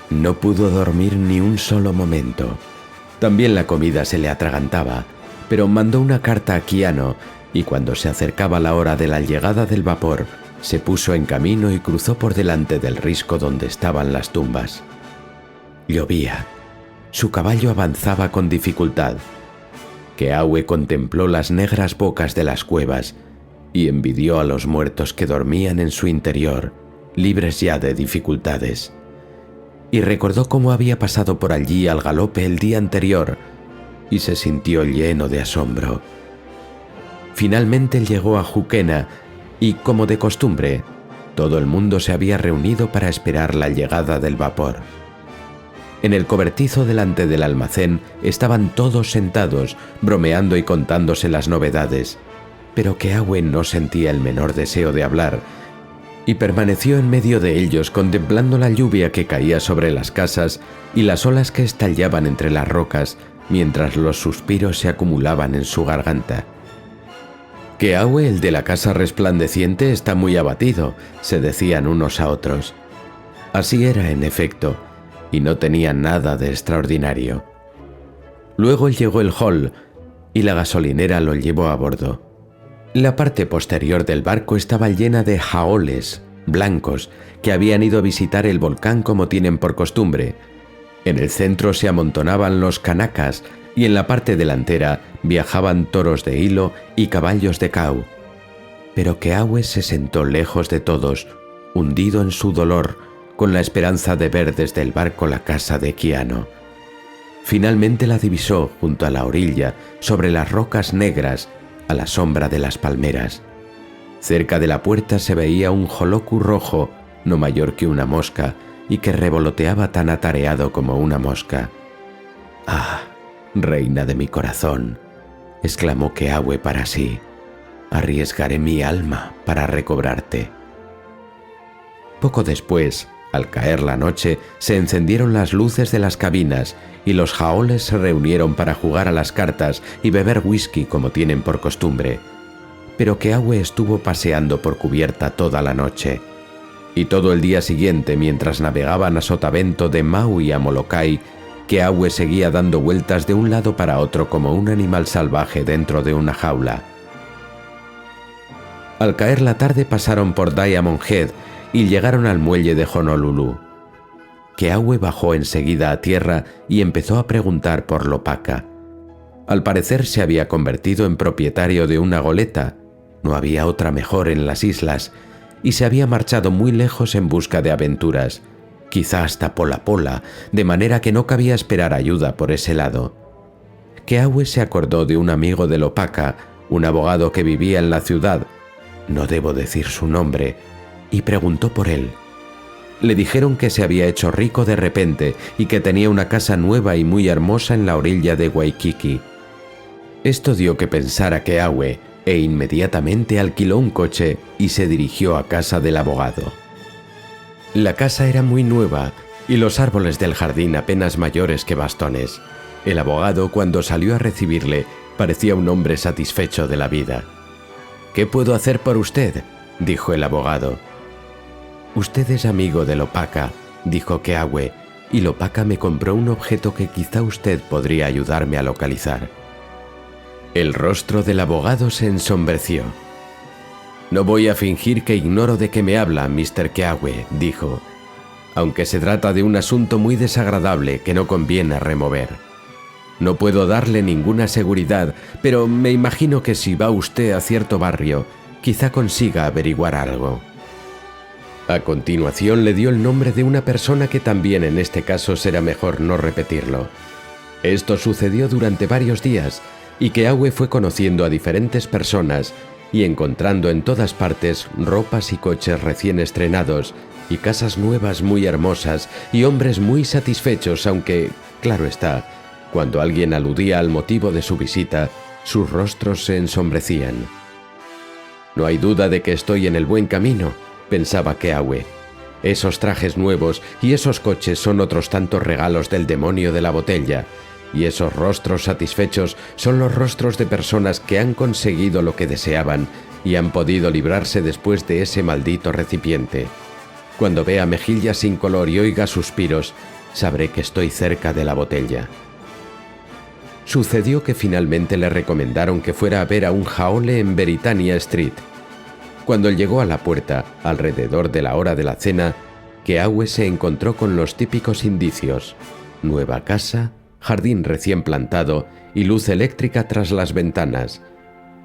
No pudo dormir ni un solo momento. También la comida se le atragantaba, pero mandó una carta a Kiano, y cuando se acercaba la hora de la llegada del vapor, se puso en camino y cruzó por delante del risco donde estaban las tumbas. Llovía. Su caballo avanzaba con dificultad. Keawe contempló las negras bocas de las cuevas y envidió a los muertos que dormían en su interior, libres ya de dificultades. Y recordó cómo había pasado por allí al galope el día anterior y se sintió lleno de asombro. Finalmente llegó a Jukena y, como de costumbre, todo el mundo se había reunido para esperar la llegada del vapor. En el cobertizo delante del almacén estaban todos sentados, bromeando y contándose las novedades, pero Keawe no sentía el menor deseo de hablar, y permaneció en medio de ellos contemplando la lluvia que caía sobre las casas y las olas que estallaban entre las rocas, mientras los suspiros se acumulaban en su garganta. «Keawe, el de la casa resplandeciente, está muy abatido», se decían unos a otros. Así era, en efecto, y no tenía nada de extraordinario. Luego llegó el Hall y la gasolinera lo llevó a bordo. La parte posterior del barco estaba llena de jaoles blancos que habían ido a visitar el volcán como tienen por costumbre. En el centro se amontonaban los kanacas y en la parte delantera viajaban toros de hilo y caballos de cau. Pero Keawe se sentó lejos de todos, hundido en su dolor, con la esperanza de ver desde el barco la casa de Kiano. Finalmente la divisó junto a la orilla, sobre las rocas negras, a la sombra de las palmeras. Cerca de la puerta se veía un joloku rojo, no mayor que una mosca, y que revoloteaba tan atareado como una mosca. «Ah, reina de mi corazón», exclamó Keawe para sí, «arriesgaré mi alma para recobrarte». Poco después, al caer la noche, se encendieron las luces de las cabinas y los jaoles se reunieron para jugar a las cartas y beber whisky como tienen por costumbre. Pero Keawe estuvo paseando por cubierta toda la noche. Y todo el día siguiente, mientras navegaban a sotavento de Maui a Molokai, Keawe seguía dando vueltas de un lado para otro como un animal salvaje dentro de una jaula. Al caer la tarde pasaron por Diamond Head y llegaron al muelle de Honolulu. Keawe bajó enseguida a tierra y empezó a preguntar por Lopaka. Al parecer se había convertido en propietario de una goleta, no había otra mejor en las islas, y se había marchado muy lejos en busca de aventuras, quizá hasta Pola Pola, de manera que no cabía esperar ayuda por ese lado. Keawe se acordó de un amigo de Lopaka, un abogado que vivía en la ciudad, no debo decir su nombre, y preguntó por él. Le dijeron que se había hecho rico de repente y que tenía una casa nueva y muy hermosa en la orilla de Waikiki. Esto dio que pensar a Keawe e inmediatamente alquiló un coche y se dirigió a casa del abogado. La casa era muy nueva y los árboles del jardín apenas mayores que bastones. El abogado, cuando salió a recibirle, parecía un hombre satisfecho de la vida. «¿Qué puedo hacer por usted?», dijo el abogado. «Usted es amigo de Lopaka», dijo Keawe, «y Lopaka me compró un objeto que quizá usted podría ayudarme a localizar». El rostro del abogado se ensombreció. «No voy a fingir que ignoro de qué me habla, Mr. Keawe», dijo, «aunque se trata de un asunto muy desagradable que no conviene remover. No puedo darle ninguna seguridad, pero me imagino que si va usted a cierto barrio, quizá consiga averiguar algo». A continuación le dio el nombre de una persona que también en este caso será mejor no repetirlo. Esto sucedió durante varios días y Keawe fue conociendo a diferentes personas y encontrando en todas partes ropas y coches recién estrenados y casas nuevas muy hermosas y hombres muy satisfechos, aunque, claro está, cuando alguien aludía al motivo de su visita, sus rostros se ensombrecían. «No hay duda de que estoy en el buen camino», pensaba Keawe. «Esos trajes nuevos y esos coches son otros tantos regalos del demonio de la botella, y esos rostros satisfechos son los rostros de personas que han conseguido lo que deseaban y han podido librarse después de ese maldito recipiente. Cuando vea mejillas sin color y oiga suspiros, sabré que estoy cerca de la botella». Sucedió que finalmente le recomendaron que fuera a ver a un jaole en Beritania Street. Cuando llegó a la puerta, alrededor de la hora de la cena, Keawe se encontró con los típicos indicios: nueva casa, jardín recién plantado y luz eléctrica tras las ventanas.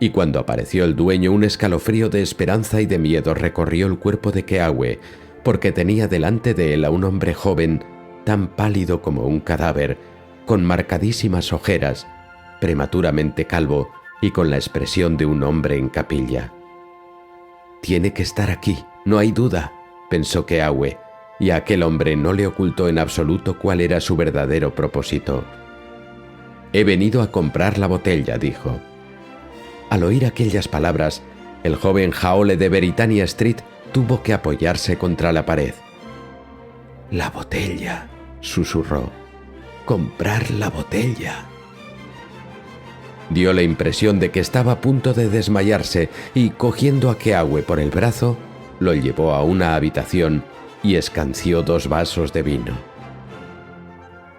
Y cuando apareció el dueño, un escalofrío de esperanza y de miedo recorrió el cuerpo de Keawe, porque tenía delante de él a un hombre joven, tan pálido como un cadáver, con marcadísimas ojeras, prematuramente calvo y con la expresión de un hombre en capilla. «Tiene que estar aquí, no hay duda», pensó Keawe, y a aquel hombre no le ocultó en absoluto cuál era su verdadero propósito. «He venido a comprar la botella», dijo. Al oír aquellas palabras, el joven Jaole de Britannia Street tuvo que apoyarse contra la pared. «La botella», susurró. «Comprar la botella». Dio la impresión de que estaba a punto de desmayarse y, cogiendo a Keawe por el brazo, lo llevó a una habitación y escanció 2 vasos de vino.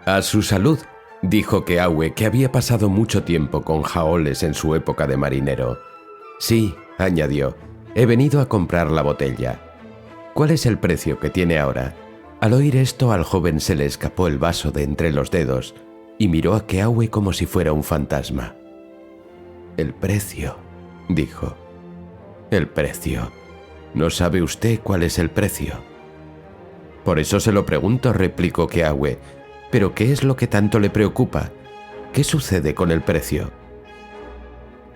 «A su salud», dijo Keawe, que había pasado mucho tiempo con jaoles en su época de marinero. «Sí», añadió, «he venido a comprar la botella. ¿Cuál es el precio que tiene ahora?» Al oír esto, al joven se le escapó el vaso de entre los dedos y miró a Keawe como si fuera un fantasma. «El precio», dijo. «El precio. ¿No sabe usted cuál es el precio?» «Por eso se lo pregunto», replicó Keawe. «¿Pero qué es lo que tanto le preocupa? ¿Qué sucede con el precio?»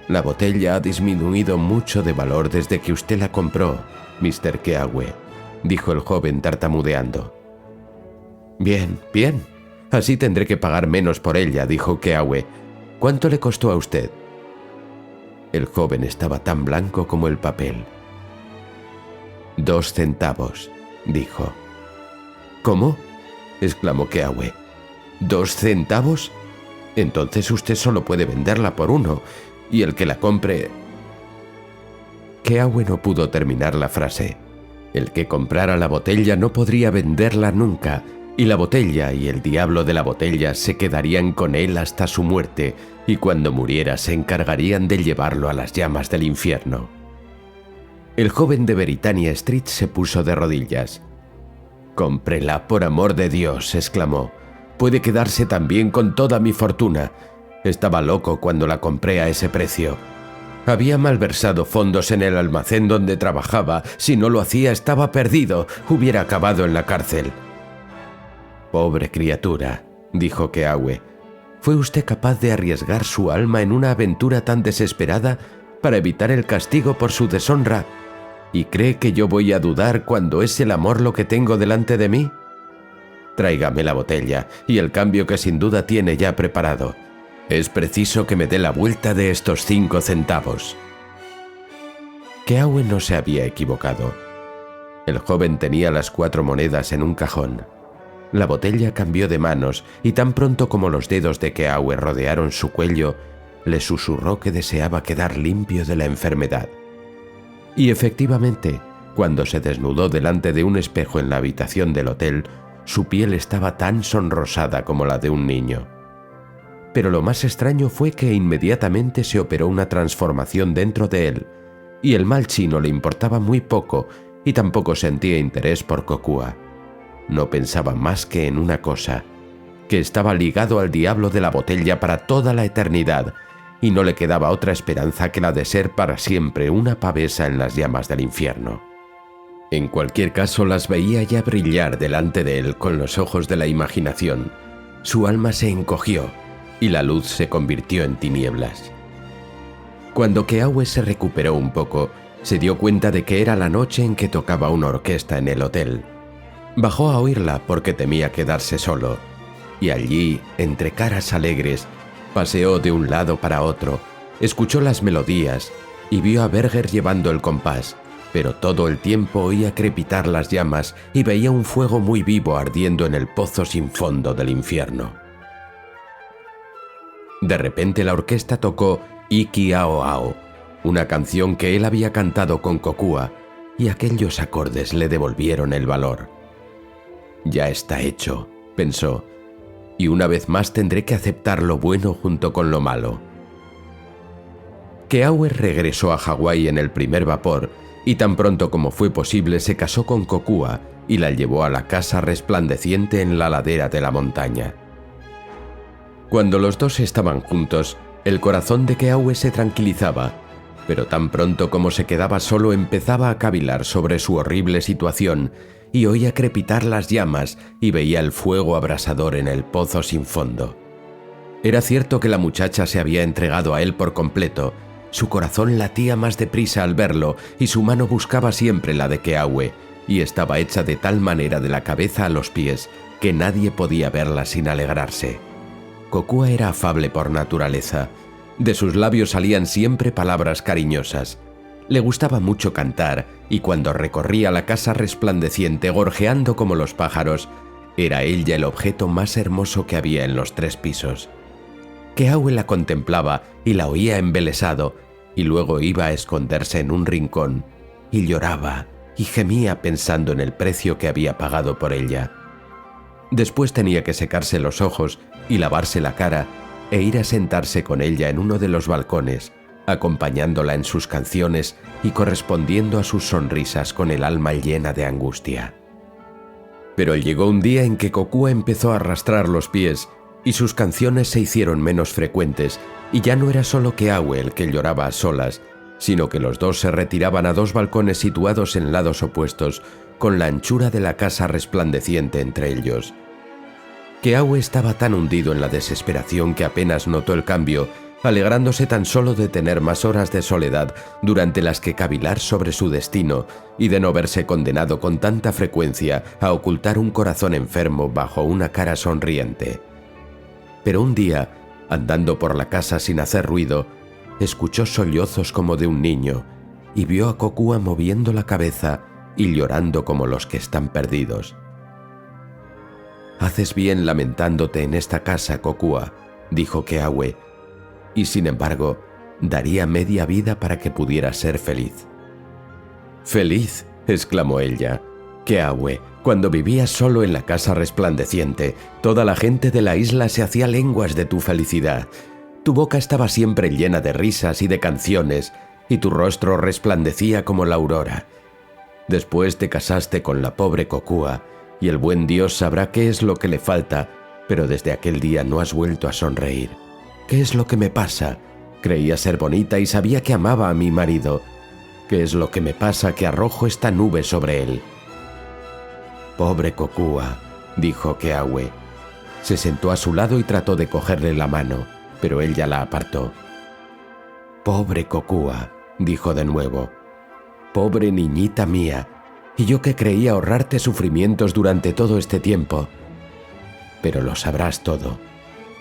«La botella ha disminuido mucho de valor desde que usted la compró, Mr. Keawe», dijo el joven tartamudeando. «Bien, bien. Así tendré que pagar menos por ella», dijo Keawe. «¿Cuánto le costó a usted?» El joven estaba tan blanco como el papel. 2 centavos, dijo. «¿Cómo?», exclamó Keawe. «¿2 centavos? Entonces usted solo puede venderla por 1, y el que la compre...» Keawe no pudo terminar la frase. El que comprara la botella no podría venderla nunca, y la botella y el diablo de la botella se quedarían con él hasta su muerte, y cuando muriera se encargarían de llevarlo a las llamas del infierno. El joven de Britannia Street se puso de rodillas. «Cómprela, por amor de Dios», exclamó. «Puede quedarse también con toda mi fortuna. Estaba loco cuando la compré a ese precio. Había malversado fondos en el almacén donde trabajaba. Si no lo hacía, estaba perdido. Hubiera acabado en la cárcel». «Pobre criatura», dijo Keawe. «¿Fue usted capaz de arriesgar su alma en una aventura tan desesperada para evitar el castigo por su deshonra? ¿Y cree que yo voy a dudar cuando es el amor lo que tengo delante de mí? Tráigame la botella y el cambio que sin duda tiene ya preparado. Es preciso que me dé la vuelta de estos 5 centavos». Keawe no se había equivocado. El joven tenía las 4 monedas en un cajón. La botella cambió de manos y tan pronto como los dedos de Keawe rodearon su cuello, le susurró que deseaba quedar limpio de la enfermedad. Y efectivamente, cuando se desnudó delante de un espejo en la habitación del hotel, su piel estaba tan sonrosada como la de un niño. Pero lo más extraño fue que inmediatamente se operó una transformación dentro de él, y el mal chino le importaba muy poco y tampoco sentía interés por Kokua. No pensaba más que en una cosa, que estaba ligado al diablo de la botella para toda la eternidad, y no le quedaba otra esperanza que la de ser para siempre una pavesa en las llamas del infierno. En cualquier caso, las veía ya brillar delante de él con los ojos de la imaginación. Su alma se encogió, y la luz se convirtió en tinieblas. Cuando Keawe se recuperó un poco, se dio cuenta de que era la noche en que tocaba una orquesta en el hotel. Bajó a oírla porque temía quedarse solo, y allí, entre caras alegres, paseó de un lado para otro, escuchó las melodías y vio a Berger llevando el compás, pero todo el tiempo oía crepitar las llamas y veía un fuego muy vivo ardiendo en el pozo sin fondo del infierno. De repente la orquesta tocó Iki Ao Ao, una canción que él había cantado con Kokua, y aquellos acordes le devolvieron el valor. «Ya está hecho», pensó, «y una vez más tendré que aceptar lo bueno junto con lo malo». Keawe regresó a Hawái en el primer vapor, y tan pronto como fue posible se casó con Kokua y la llevó a la casa resplandeciente en la ladera de la montaña. Cuando los dos estaban juntos, el corazón de Keawe se tranquilizaba, pero tan pronto como se quedaba solo empezaba a cavilar sobre su horrible situación y oía crepitar las llamas y veía el fuego abrasador en el pozo sin fondo. Era cierto que la muchacha se había entregado a él por completo. Su corazón latía más deprisa al verlo y su mano buscaba siempre la de Keawe, y estaba hecha de tal manera de la cabeza a los pies que nadie podía verla sin alegrarse. Kokua era afable por naturaleza. De sus labios salían siempre palabras cariñosas. Le gustaba mucho cantar, y cuando recorría la casa resplandeciente gorjeando como los pájaros, era ella el objeto más hermoso que había en los 3 pisos. Keawe la contemplaba y la oía embelesado, y luego iba a esconderse en un rincón, y lloraba y gemía pensando en el precio que había pagado por ella. Después tenía que secarse los ojos y lavarse la cara e ir a sentarse con ella en uno de los balcones, acompañándola en sus canciones y correspondiendo a sus sonrisas con el alma llena de angustia. Pero llegó un día en que Kokua empezó a arrastrar los pies y sus canciones se hicieron menos frecuentes, y ya no era solo Keawe el que lloraba a solas, sino que los dos se retiraban a 2 balcones situados en lados opuestos, con la anchura de la casa resplandeciente entre ellos. Keawe estaba tan hundido en la desesperación que apenas notó el cambio, alegrándose tan solo de tener más horas de soledad durante las que cavilar sobre su destino y de no verse condenado con tanta frecuencia a ocultar un corazón enfermo bajo una cara sonriente. Pero un día, andando por la casa sin hacer ruido, escuchó sollozos como de un niño y vio a Kokua moviendo la cabeza y llorando como los que están perdidos. «Haces bien lamentándote en esta casa, Kokua», dijo Keawe, «y sin embargo, daría media vida para que pudieras ser feliz». «¿Feliz?», exclamó ella. «Keawe, cuando vivías solo en la casa resplandeciente, toda la gente de la isla se hacía lenguas de tu felicidad. Tu boca estaba siempre llena de risas y de canciones, y tu rostro resplandecía como la aurora. Después te casaste con la pobre Kokua, y el buen Dios sabrá qué es lo que le falta, pero desde aquel día no has vuelto a sonreír. ¿Qué es lo que me pasa? Creía ser bonita y sabía que amaba a mi marido. ¿Qué es lo que me pasa que arrojo esta nube sobre él?» «Pobre Kokua», dijo Keawe. Se sentó a su lado y trató de cogerle la mano, pero ella la apartó. «Pobre Kokua», dijo de nuevo. «Pobre niñita mía, y yo que creía ahorrarte sufrimientos durante todo este tiempo. Pero lo sabrás todo.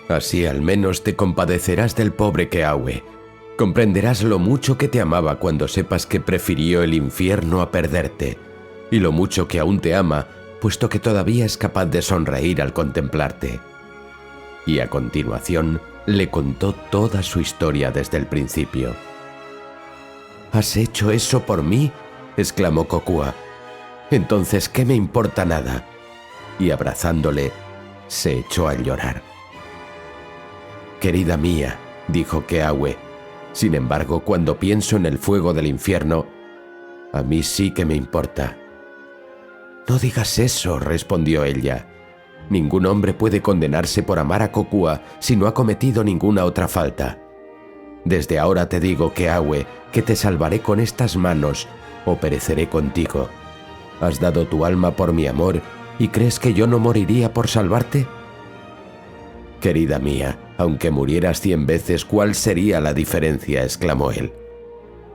Así al menos te compadecerás del pobre Keawe. Comprenderás lo mucho que te amaba cuando sepas que prefirió el infierno a perderte, y lo mucho que aún te ama, puesto que todavía es capaz de sonreír al contemplarte». Y a continuación le contó toda su historia desde el principio. «¿Has hecho eso por mí?», exclamó Kokua. «Entonces, ¿qué me importa nada?». Y abrazándole, se echó a llorar. «Querida mía», dijo Keawe, «sin embargo, cuando pienso en el fuego del infierno, a mí sí que me importa». «No digas eso», respondió ella. «Ningún hombre puede condenarse por amar a Kokua si no ha cometido ninguna otra falta. Desde ahora te digo, Keawe, que te salvaré con estas manos o pereceré contigo. ¿Has dado tu alma por mi amor y crees que yo no moriría por salvarte?». «Querida mía, aunque murieras 100 veces, ¿cuál sería la diferencia?», exclamó él.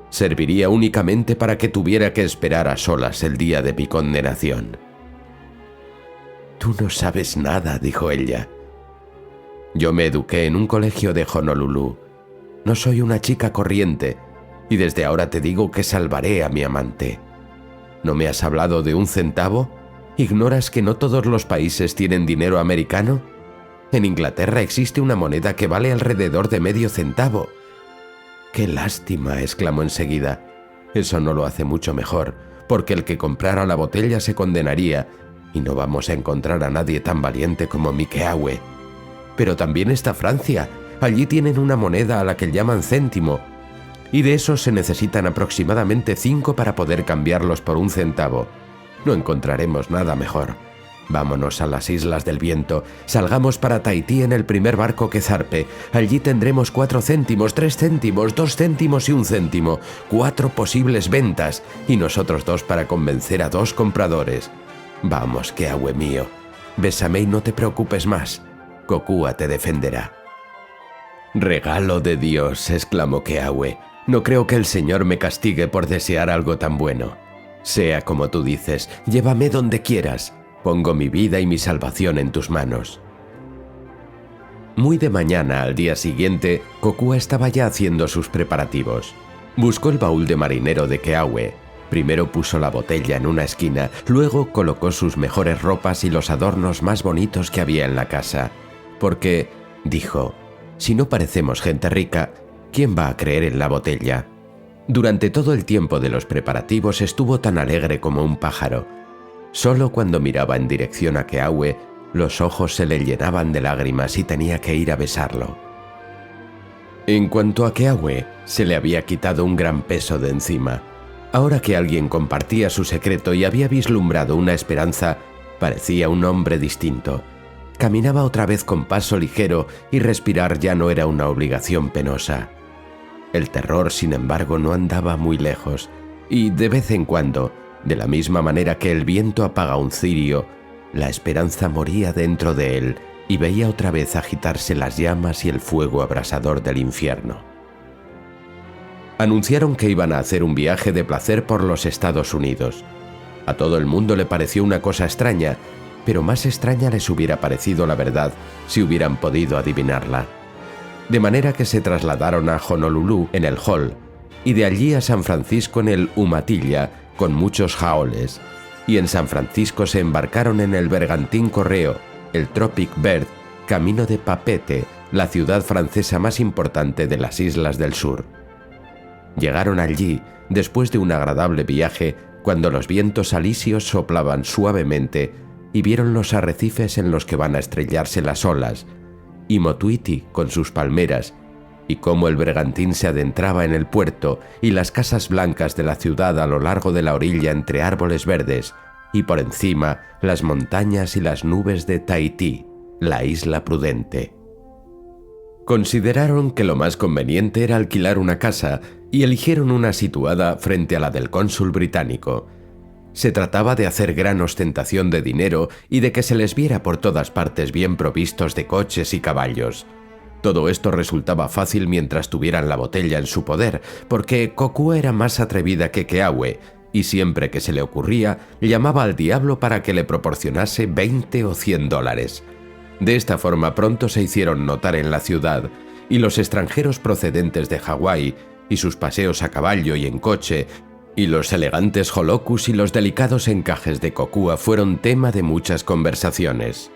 «Serviría únicamente para que tuviera que esperar a solas el día de mi condenación». «Tú no sabes nada», dijo ella. «Yo me eduqué en un colegio de Honolulu. No soy una chica corriente, y desde ahora te digo que salvaré a mi amante. ¿No me has hablado de 1 centavo? ¿Ignoras que no todos los países tienen dinero americano? En Inglaterra existe una moneda que vale alrededor de medio centavo». «¡Qué lástima!», exclamó enseguida. «Eso no lo hace mucho mejor, porque el que comprara la botella se condenaría, y no vamos a encontrar a nadie tan valiente como mi Keawe. Pero también está Francia. Allí tienen una moneda a la que llaman céntimo, y de esos se necesitan aproximadamente 5 para poder cambiarlos por 1 centavo. No encontraremos nada mejor. Vámonos a las Islas del Viento, salgamos para Tahití en el primer barco que zarpe. Allí tendremos 4 céntimos, 3 céntimos, 2 céntimos y 1 céntimo, 4 posibles ventas, y nosotros 2 para convencer a 2 compradores. Vamos, Keawe mío, bésame y no te preocupes más. Kokua te defenderá». «Regalo de Dios», exclamó Keawe. «No creo que el Señor me castigue por desear algo tan bueno. Sea como tú dices, llévame donde quieras. Pongo mi vida y mi salvación en tus manos. Muy de mañana, al día siguiente, Kokua estaba ya haciendo sus preparativos. Buscó el baúl de marinero de Keawe. Primero puso la botella en una esquina, luego colocó sus mejores ropas y los adornos más bonitos que había en la casa. Porque, dijo, si no parecemos gente rica, ¿quién va a creer en la botella? Durante todo el tiempo de los preparativos estuvo tan alegre como un pájaro. Solo cuando miraba en dirección a Keawe, los ojos se le llenaban de lágrimas y tenía que ir a besarlo. En cuanto a Keawe, se le había quitado un gran peso de encima. Ahora que alguien compartía su secreto y había vislumbrado una esperanza, parecía un hombre distinto. Caminaba otra vez con paso ligero y respirar ya no era una obligación penosa. El terror, sin embargo, no andaba muy lejos, y de vez en cuando, de la misma manera que el viento apaga un cirio, la esperanza moría dentro de él y veía otra vez agitarse las llamas y el fuego abrasador del infierno. Anunciaron que iban a hacer un viaje de placer por los Estados Unidos. A todo el mundo le pareció una cosa extraña, pero más extraña les hubiera parecido la verdad si hubieran podido adivinarla. De manera que se trasladaron a Honolulu en el Hall y de allí a San Francisco en el Umatilla con muchos jaoles, y en San Francisco se embarcaron en el bergantín correo, el Tropic Bird, camino de Papeete, la ciudad francesa más importante de las islas del sur. Llegaron allí, después de un agradable viaje, cuando los vientos alisios soplaban suavemente y vieron los arrecifes en los que van a estrellarse las olas, y Motuiti con sus palmeras, y cómo el bergantín se adentraba en el puerto y las casas blancas de la ciudad a lo largo de la orilla entre árboles verdes, y por encima las montañas y las nubes de Tahití, la isla prudente. Consideraron que lo más conveniente era alquilar una casa y eligieron una situada frente a la del cónsul británico. Se trataba de hacer gran ostentación de dinero y de que se les viera por todas partes bien provistos de coches y caballos. Todo esto resultaba fácil mientras tuvieran la botella en su poder, porque Kokua era más atrevida que Keawe, y siempre que se le ocurría, llamaba al diablo para que le proporcionase 20 o 100 dólares. De esta forma pronto se hicieron notar en la ciudad, y los extranjeros procedentes de Hawái, y sus paseos a caballo y en coche, y los elegantes holokus y los delicados encajes de Kokua fueron tema de muchas conversaciones.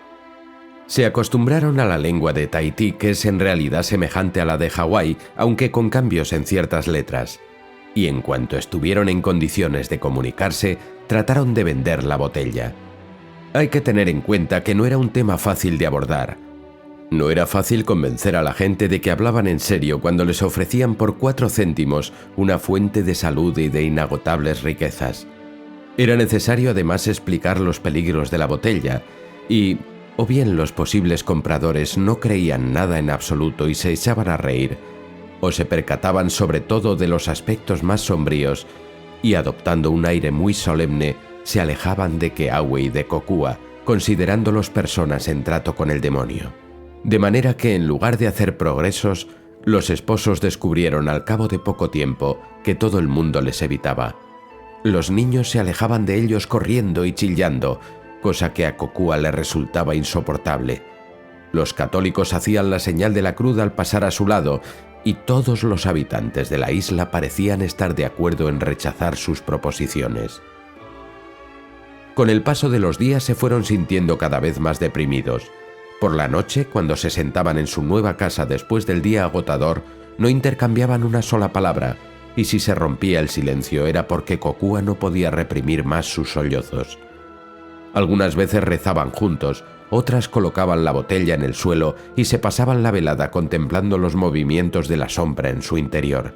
Se acostumbraron a la lengua de Tahití, que es en realidad semejante a la de Hawái, aunque con cambios en ciertas letras. Y en cuanto estuvieron en condiciones de comunicarse, trataron de vender la botella. Hay que tener en cuenta que no era un tema fácil de abordar. No era fácil convencer a la gente de que hablaban en serio cuando les ofrecían por 4 céntimos una fuente de salud y de inagotables riquezas. Era necesario además explicar los peligros de la botella y, o bien los posibles compradores no creían nada en absoluto y se echaban a reír, o se percataban sobre todo de los aspectos más sombríos y, adoptando un aire muy solemne, se alejaban de Keawe y de Kokua, considerándolos personas en trato con el demonio. De manera que en lugar de hacer progresos, los esposos descubrieron al cabo de poco tiempo que todo el mundo les evitaba. Los niños se alejaban de ellos corriendo y chillando, cosa que a Kokua le resultaba insoportable. Los católicos hacían la señal de la cruz al pasar a su lado, y todos los habitantes de la isla parecían estar de acuerdo en rechazar sus proposiciones. Con el paso de los días se fueron sintiendo cada vez más deprimidos. Por la noche, cuando se sentaban en su nueva casa después del día agotador, no intercambiaban una sola palabra, y si se rompía el silencio era porque Kokua no podía reprimir más sus sollozos. Algunas veces rezaban juntos, otras colocaban la botella en el suelo y se pasaban la velada contemplando los movimientos de la sombra en su interior.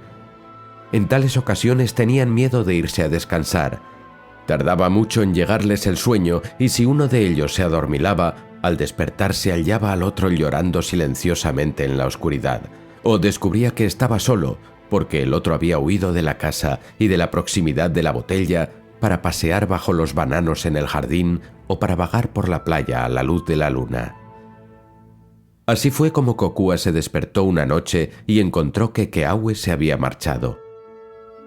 En tales ocasiones tenían miedo de irse a descansar. Tardaba mucho en llegarles el sueño y si uno de ellos se adormilaba, al despertar se hallaba al otro llorando silenciosamente en la oscuridad, o descubría que estaba solo, porque el otro había huido de la casa y de la proximidad de la botella para pasear bajo los bananos en el jardín o para vagar por la playa a la luz de la luna. Así fue como Kokua se despertó una noche y encontró que Keawe se había marchado.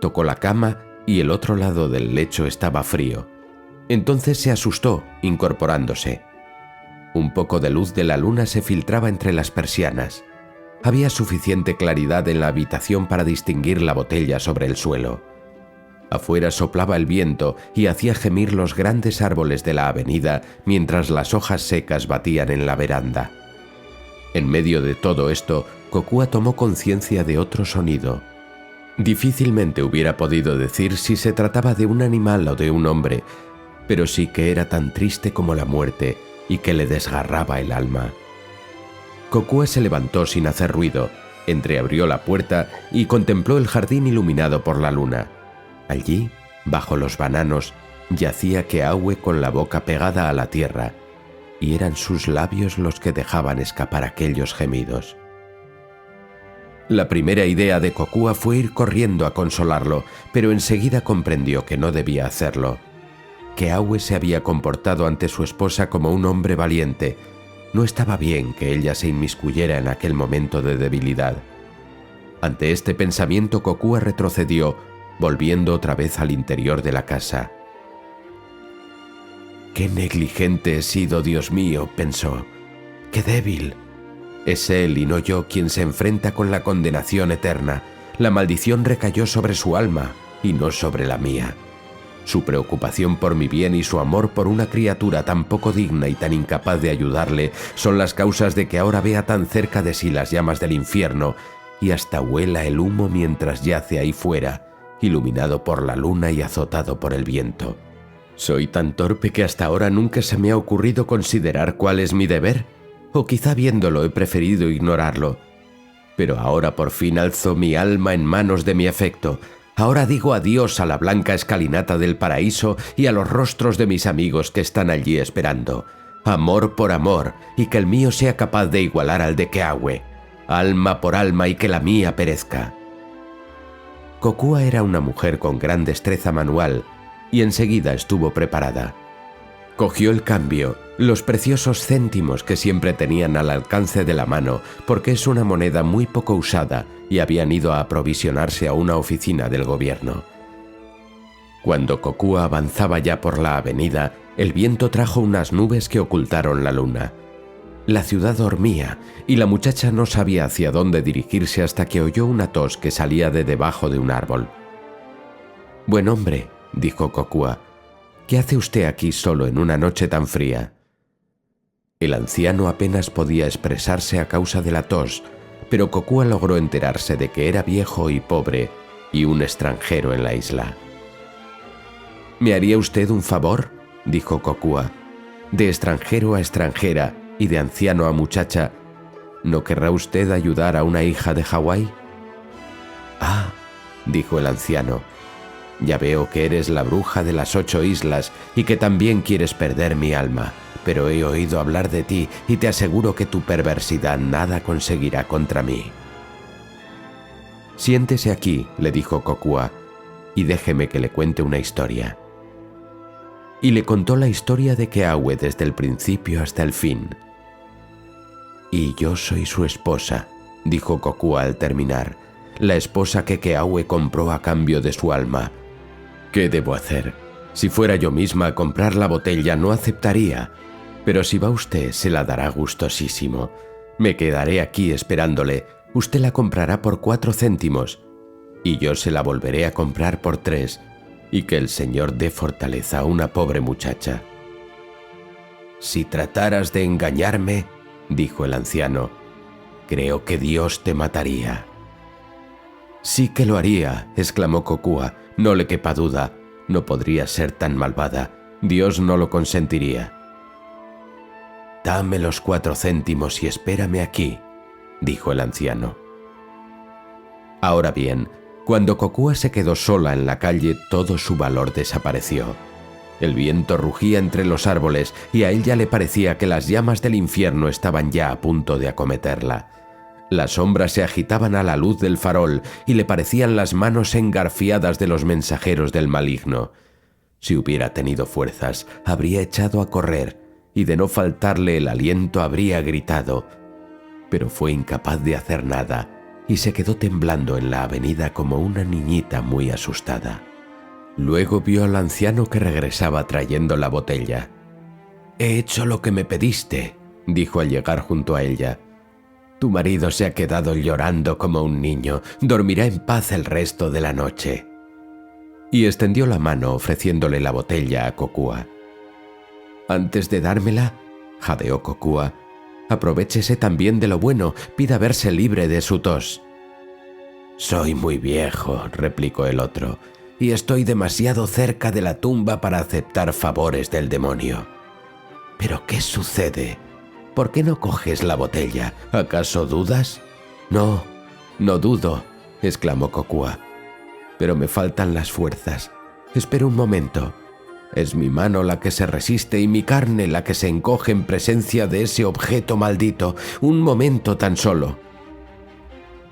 Tocó la cama y el otro lado del lecho estaba frío. Entonces se asustó, incorporándose. Un poco de luz de la luna se filtraba entre las persianas. Había suficiente claridad en la habitación para distinguir la botella sobre el suelo. Afuera soplaba el viento y hacía gemir los grandes árboles de la avenida mientras las hojas secas batían en la veranda. En medio de todo esto, Kokua tomó conciencia de otro sonido. Difícilmente hubiera podido decir si se trataba de un animal o de un hombre, pero sí que era tan triste como la muerte y que le desgarraba el alma. Kokua se levantó sin hacer ruido, entreabrió la puerta y contempló el jardín iluminado por la luna. Allí, bajo los bananos, yacía Keawe con la boca pegada a la tierra, y eran sus labios los que dejaban escapar aquellos gemidos. La primera idea de Kokua fue ir corriendo a consolarlo, pero enseguida comprendió que no debía hacerlo. Keawe se había comportado ante su esposa como un hombre valiente. No estaba bien que ella se inmiscuyera en aquel momento de debilidad. Ante este pensamiento, Kokua retrocedió, volviendo otra vez al interior de la casa. «Qué negligente he sido, Dios mío», pensó. «Qué débil. Es él y no yo quien se enfrenta con la condenación eterna. La maldición recayó sobre su alma y no sobre la mía. Su preocupación por mi bien y su amor por una criatura tan poco digna y tan incapaz de ayudarle son las causas de que ahora vea tan cerca de sí las llamas del infierno y hasta huela el humo mientras yace ahí fuera, iluminado por la luna y azotado por el viento. ¿Soy tan torpe que hasta ahora nunca se me ha ocurrido considerar cuál es mi deber? O quizá viéndolo he preferido ignorarlo. Pero ahora por fin alzo mi alma en manos de mi afecto. Ahora digo adiós a la blanca escalinata del paraíso y a los rostros de mis amigos que están allí esperando. Amor por amor, y que el mío sea capaz de igualar al de Keawe. Alma por alma y que la mía perezca». Kokua era una mujer con gran destreza manual y enseguida estuvo preparada. Cogió el cambio, los preciosos céntimos que siempre tenían al alcance de la mano, porque es una moneda muy poco usada y habían ido a aprovisionarse a una oficina del gobierno. Cuando Kokua avanzaba ya por la avenida, el viento trajo unas nubes que ocultaron la luna. La ciudad dormía y la muchacha no sabía hacia dónde dirigirse hasta que oyó una tos que salía de debajo de un árbol. «Buen hombre», dijo Kokua, «¿qué hace usted aquí solo en una noche tan fría?» El anciano apenas podía expresarse a causa de la tos, pero Kokua logró enterarse de que era viejo y pobre y un extranjero en la isla. «¿Me haría usted un favor?», dijo Kokua. «De extranjero a extranjera y de anciano a muchacha, ¿no querrá usted ayudar a una hija de Hawái?» «Ah», dijo el anciano, «ya veo que eres la bruja de las 8 islas y que también quieres perder mi alma, pero he oído hablar de ti y te aseguro que tu perversidad nada conseguirá contra mí». «Siéntese aquí», le dijo Kokua, «y déjeme que le cuente una historia». Y le contó la historia de Keawe desde el principio hasta el fin. «Y yo soy su esposa», dijo Kokua al terminar, «la esposa que Keawe compró a cambio de su alma. ¿Qué debo hacer? Si fuera yo misma a comprar la botella no aceptaría, pero si va usted se la dará gustosísimo. Me quedaré aquí esperándole, usted la comprará por 4 céntimos y yo se la volveré a comprar por 3, y que el Señor dé fortaleza a una pobre muchacha». «Si trataras de engañarme», dijo el anciano, «creo que Dios te mataría». «Sí que lo haría», exclamó Kokua, «no le quepa duda, no podría ser tan malvada, Dios no lo consentiría». «Dame los 4 céntimos y espérame aquí», dijo el anciano. Ahora bien, cuando Kokua se quedó sola en la calle, todo su valor desapareció. El viento rugía entre los árboles y a él ya le parecía que las llamas del infierno estaban ya a punto de acometerla. Las sombras se agitaban a la luz del farol y le parecían las manos engarfiadas de los mensajeros del maligno. Si hubiera tenido fuerzas, habría echado a correr y de no faltarle el aliento habría gritado, pero fue incapaz de hacer nada y se quedó temblando en la avenida como una niñita muy asustada. Luego vio al anciano que regresaba trayendo la botella. «He hecho lo que me pediste», dijo al llegar junto a ella. «Tu marido se ha quedado llorando como un niño. Dormirá en paz el resto de la noche». Y extendió la mano ofreciéndole la botella a Kokua. «Antes de dármela», jadeó Kokua, «aprovéchese también de lo bueno, pida verse libre de su tos». «Soy muy viejo», replicó el otro, «y estoy demasiado cerca de la tumba para aceptar favores del demonio». «¿Pero qué sucede? ¿Por qué no coges la botella? ¿Acaso dudas?» «No, no dudo», exclamó Kokua, «pero me faltan las fuerzas. Espera un momento. Es mi mano la que se resiste y mi carne la que se encoge en presencia de ese objeto maldito. Un momento tan solo».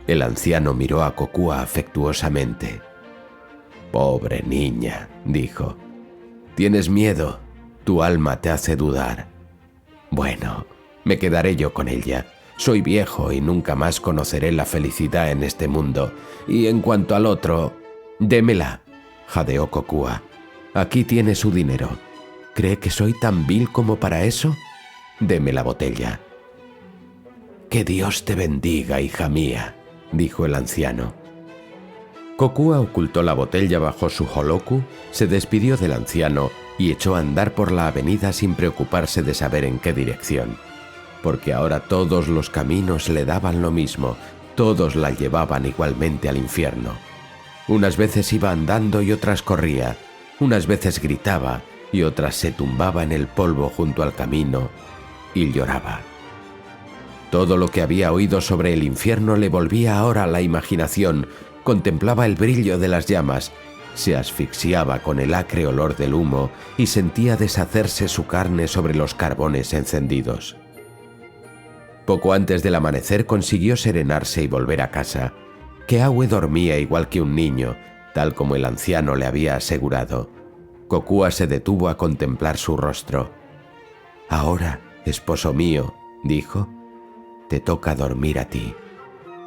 El anciano miró a Kokua afectuosamente. «Pobre niña», dijo, «tienes miedo, tu alma te hace dudar. Bueno, me quedaré yo con ella. Soy viejo y nunca más conoceré la felicidad en este mundo. Y en cuanto al otro, démela», jadeó Kokua. «Aquí tiene su dinero. ¿Cree que soy tan vil como para eso? Deme la botella». «Que Dios te bendiga, hija mía», dijo el anciano. Kokua ocultó la botella bajo su holoku, se despidió del anciano y echó a andar por la avenida sin preocuparse de saber en qué dirección, porque ahora todos los caminos le daban lo mismo, todos la llevaban igualmente al infierno. Unas veces iba andando y otras corría, unas veces gritaba y otras se tumbaba en el polvo junto al camino y lloraba. Todo lo que había oído sobre el infierno le volvía ahora a la imaginación, contemplaba el brillo de las llamas, se asfixiaba con el acre olor del humo y sentía deshacerse su carne sobre los carbones encendidos. Poco antes del amanecer consiguió serenarse y volver a casa. Keawe dormía igual que un niño, tal como el anciano le había asegurado. Kokua se detuvo a contemplar su rostro. «Ahora, esposo mío», dijo, «te toca dormir a ti.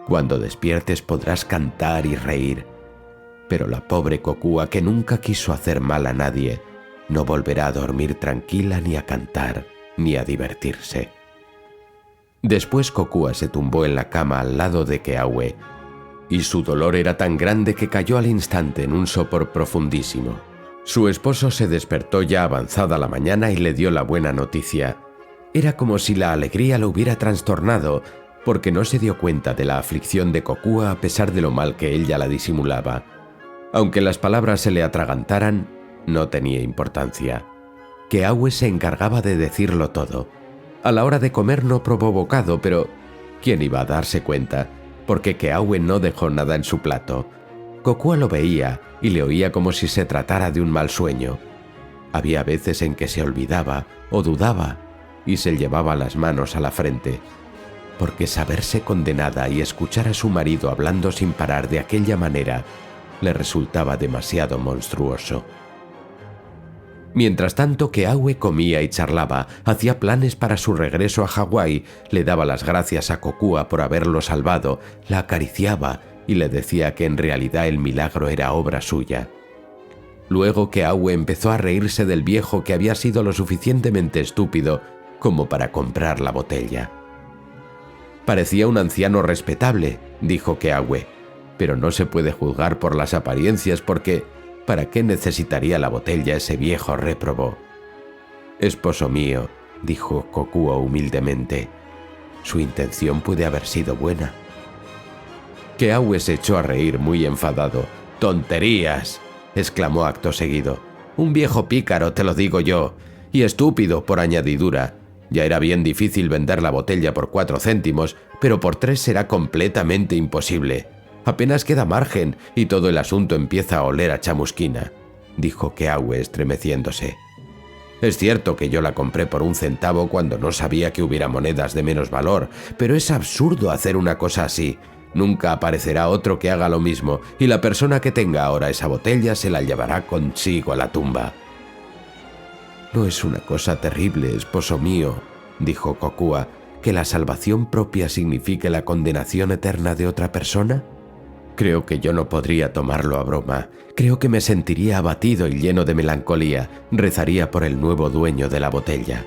Cuando despiertes podrás cantar y reír». Pero la pobre Kokua, que nunca quiso hacer mal a nadie, no volverá a dormir tranquila ni a cantar ni a divertirse. Después Kokua se tumbó en la cama al lado de Keawe, y su dolor era tan grande que cayó al instante en un sopor profundísimo. Su esposo se despertó ya avanzada la mañana y le dio la buena noticia. Era como si la alegría lo hubiera trastornado, porque no se dio cuenta de la aflicción de Kokua a pesar de lo mal que ella la disimulaba. Aunque las palabras se le atragantaran, no tenía importancia. Keawe se encargaba de decirlo todo. A la hora de comer no probó bocado, pero ¿quién iba a darse cuenta? Porque Keawe no dejó nada en su plato. Kokua lo veía y le oía como si se tratara de un mal sueño. Había veces en que se olvidaba o dudaba y se llevaba las manos a la frente, porque saberse condenada y escuchar a su marido hablando sin parar de aquella manera le resultaba demasiado monstruoso. Mientras tanto, Keawe comía y charlaba, hacía planes para su regreso a Hawái, le daba las gracias a Kokua por haberlo salvado, la acariciaba y le decía que en realidad el milagro era obra suya. Luego Keawe empezó a reírse del viejo que había sido lo suficientemente estúpido como para comprar la botella. «Parecía un anciano respetable», dijo Keawe, «pero no se puede juzgar por las apariencias porque ¿para qué necesitaría la botella ese viejo réprobo?» «Esposo mío», dijo Kokua humildemente, «su intención puede haber sido buena». Keawe se echó a reír muy enfadado. «¡Tonterías!», exclamó acto seguido. «Un viejo pícaro, te lo digo yo, y estúpido por añadidura. Ya era bien difícil vender la botella por 4 céntimos, pero por 3 será completamente imposible. Apenas queda margen y todo el asunto empieza a oler a chamusquina», dijo Keawe estremeciéndose. «Es cierto que yo la compré por 1 centavo cuando no sabía que hubiera monedas de menos valor, pero es absurdo hacer una cosa así. Nunca aparecerá otro que haga lo mismo, y la persona que tenga ahora esa botella se la llevará consigo a la tumba». «¿No es una cosa terrible, esposo mío», dijo Kokua, «que la salvación propia signifique la condenación eterna de otra persona? Creo que yo no podría tomarlo a broma. Creo que me sentiría abatido y lleno de melancolía. Rezaría por el nuevo dueño de la botella.